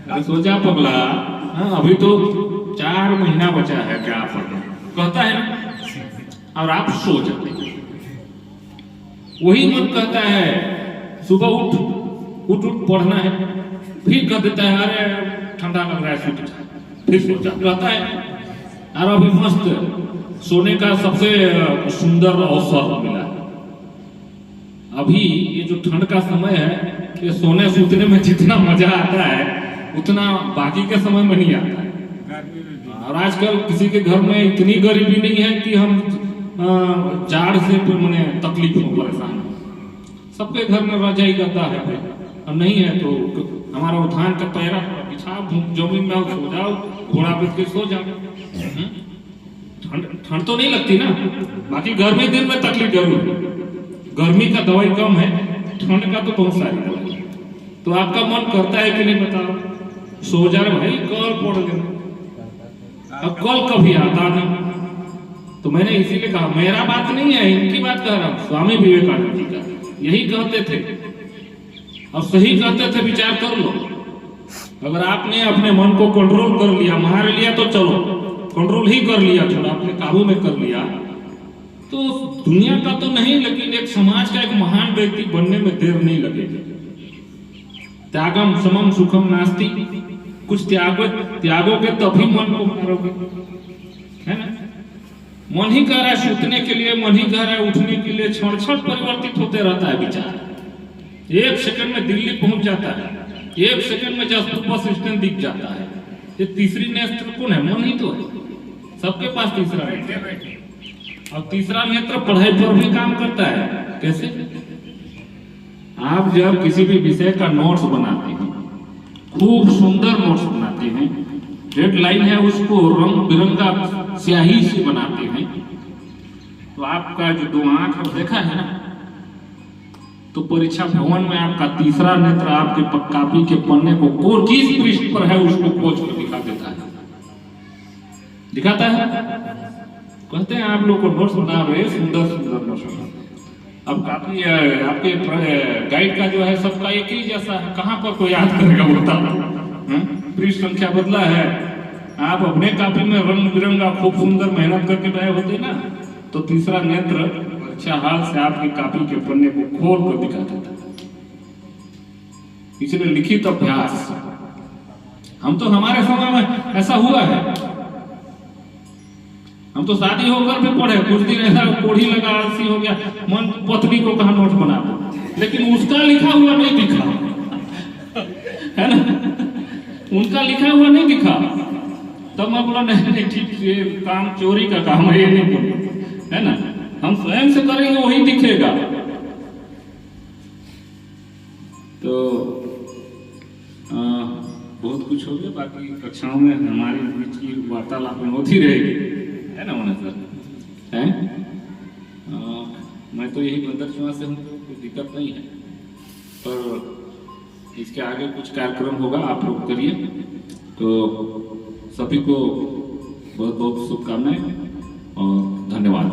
अरे सो जा पगला, हाँ, अभी तो 4 महीना बचा है, क्या पढ़ना कहता है, और आप सो जाते। वही मन कहता है सुबह उठ पढ़ना है, फिर कह देता है अरे ठंडा लग रहा है, सूट जा, फिर सो जा कहता है। और अभी मस्त सोने का सबसे सुंदर अवसर मिला। अभी ये जो ठंड का समय है, ये सोने सूतने में जितना मजा आता है उतना बाकी के समय में नहीं आता है। और आजकल किसी के घर में इतनी गरीबी नहीं है कि हम जाड़ से मैंने तकलीफ हो, परेशान हो। सबके घर में रजाई गद्दा है, और नहीं है तो हमारा उठान का पैरा बिछाओ, जमीन में सो जाओ, घोड़ा बेच के सो जाओ। ठंड तो नहीं लगती ना, बाकी गर्मी दिन में तकलीफ जरूर है। गर्मी का दवाई कम है, ठंड का तो बहुत सारी दवाई। तो आपका मन करता है कि नहीं बताओ? सो जा भाई, कल पढ़ लेना। अब कल कभी आता नहीं। तो मैंने इसीलिए कहा, मेरा बात नहीं है, इनकी बात कह रहा हूं, स्वामी विवेकानंद जी का यही कहते थे, और सही कहते थे। विचार कर लो, अगर आपने अपने मन को कंट्रोल कर लिया, मार लिया, तो चलो कंट्रोल ही कर लिया, थोड़ा अपने काबू में कर लिया, तो दुनिया का तो नहीं, लेकिन एक समाज का एक महान व्यक्ति बनने में देर नहीं लगेगी। त्यागम समम सुखम नास्ति, कुछ त्यागोगे तभी मन को मारोगे, है ना? मन ही कह रहा है सूतने के लिए, मन ही कह रहा है उठने के लिए, क्षण क्षण परिवर्तित होते रहता है विचार। 1 सेकंड में दिल्ली पहुंच जाता है, 1 सेकंड में जसपुर बस स्टैंड दिख जाता है। ये तीसरी नेत्र कौन है? मन ही तो है। सबके पास तीसरा नेत्र, और तीसरा नेत्र पढ़ाई पर भी काम करता है। कैसे? आप जब किसी भी विषय का नोट्स बनाते हैं, खूब सुंदर नोट्स बनाते हैं, हेडलाइन है उसको रंग बिरंगा स्याही से बनाते हैं, तो आपका जो 2 आंख देखा है ना, तो परीक्षा भवन में आपका तीसरा नेत्र आपके कापी के पन्ने को किस पृष्ठ पर है उसको खोज कर दिखा देता है, दिखाता है। कहते हैं आप लोग को नोट्स बना रहे, सुंदर सुंदर नोट्स। अब काफी आपके गाइड का जो है सबका एक ही जैसा है, कहाँ पर कोई याद करेगा बोलता। पृष्ठ संख्या बदला है, आप अपने कापी में रंग बिरंगा खूब सुंदर मेहनत करके लाए होते ना, तो तीसरा नेत्र अच्छा हाल से आपकी कापी के पन्ने को खोल कर दिखा देता। इसलिए लिखित अभ्यास, हम तो हमारे समय में ऐसा हुआ है, हम तो शादी होकर भी पढ़े, कुछ दिन ऐसा कोढ़ी लगा, आलसी हो गया, मन पत्नी को कहा नोट बना दो, लेकिन उसका लिखा हुआ नहीं दिखा, है ना, उनका लिखा हुआ नहीं दिखा। तब मैं बोला नहीं ठीक, ये काम चोरी का काम है, ये नहीं बोलो, है ना, हम स्वयं से करेंगे वही दिखेगा। तो बहुत कुछ हो गया, बाकी कक्षाओं में हमारी बीच की वार्तालाप होती रहेगी, है ना मना सर, है। मैं तो यही बंदर चुआ से हूँ, तो कोई दिक्कत नहीं है, पर इसके आगे कुछ कार्यक्रम होगा, आप लोग करिए। तो सभी को बहुत बहुत शुभकामनाएं और धन्यवाद।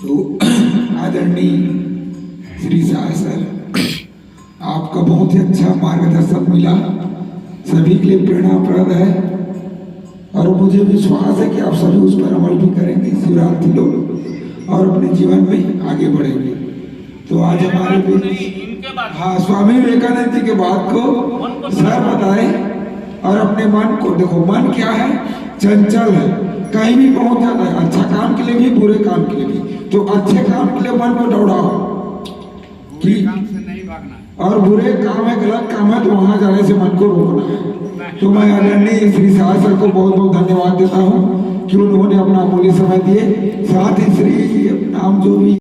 तो आदरणीय श्री शाह सर, आपका बहुत ही अच्छा मार्गदर्शन मिला, सभी के लिए प्रेरणाप्रद है, और मुझे विश्वास है कि आप सभी उस पर अमल भी करेंगे, शिवरात्रि लोग, और अपने जीवन में आगे बढ़ेंगे। तो आज हमारे हाँ, स्वामी विवेकानंद जी के बात को सर बताए, और अपने मन को देखो, मन क्या है, चंचल है, कहीं भी पहुंच जाता है, अच्छा काम के लिए भी, बुरे काम के लिए भी। तो अच्छे काम के लिए मन को दौड़ाओ कि, और बुरे काम है, गलत काम है, तो वहां जाने से मन को रोकना है। तो मैं आदरणीय श्री शाह सर को बहुत बहुत धन्यवाद देता हूँ कि उन्होंने अपना अमूल्य समय दिए, साथ ही श्री नाम जो भी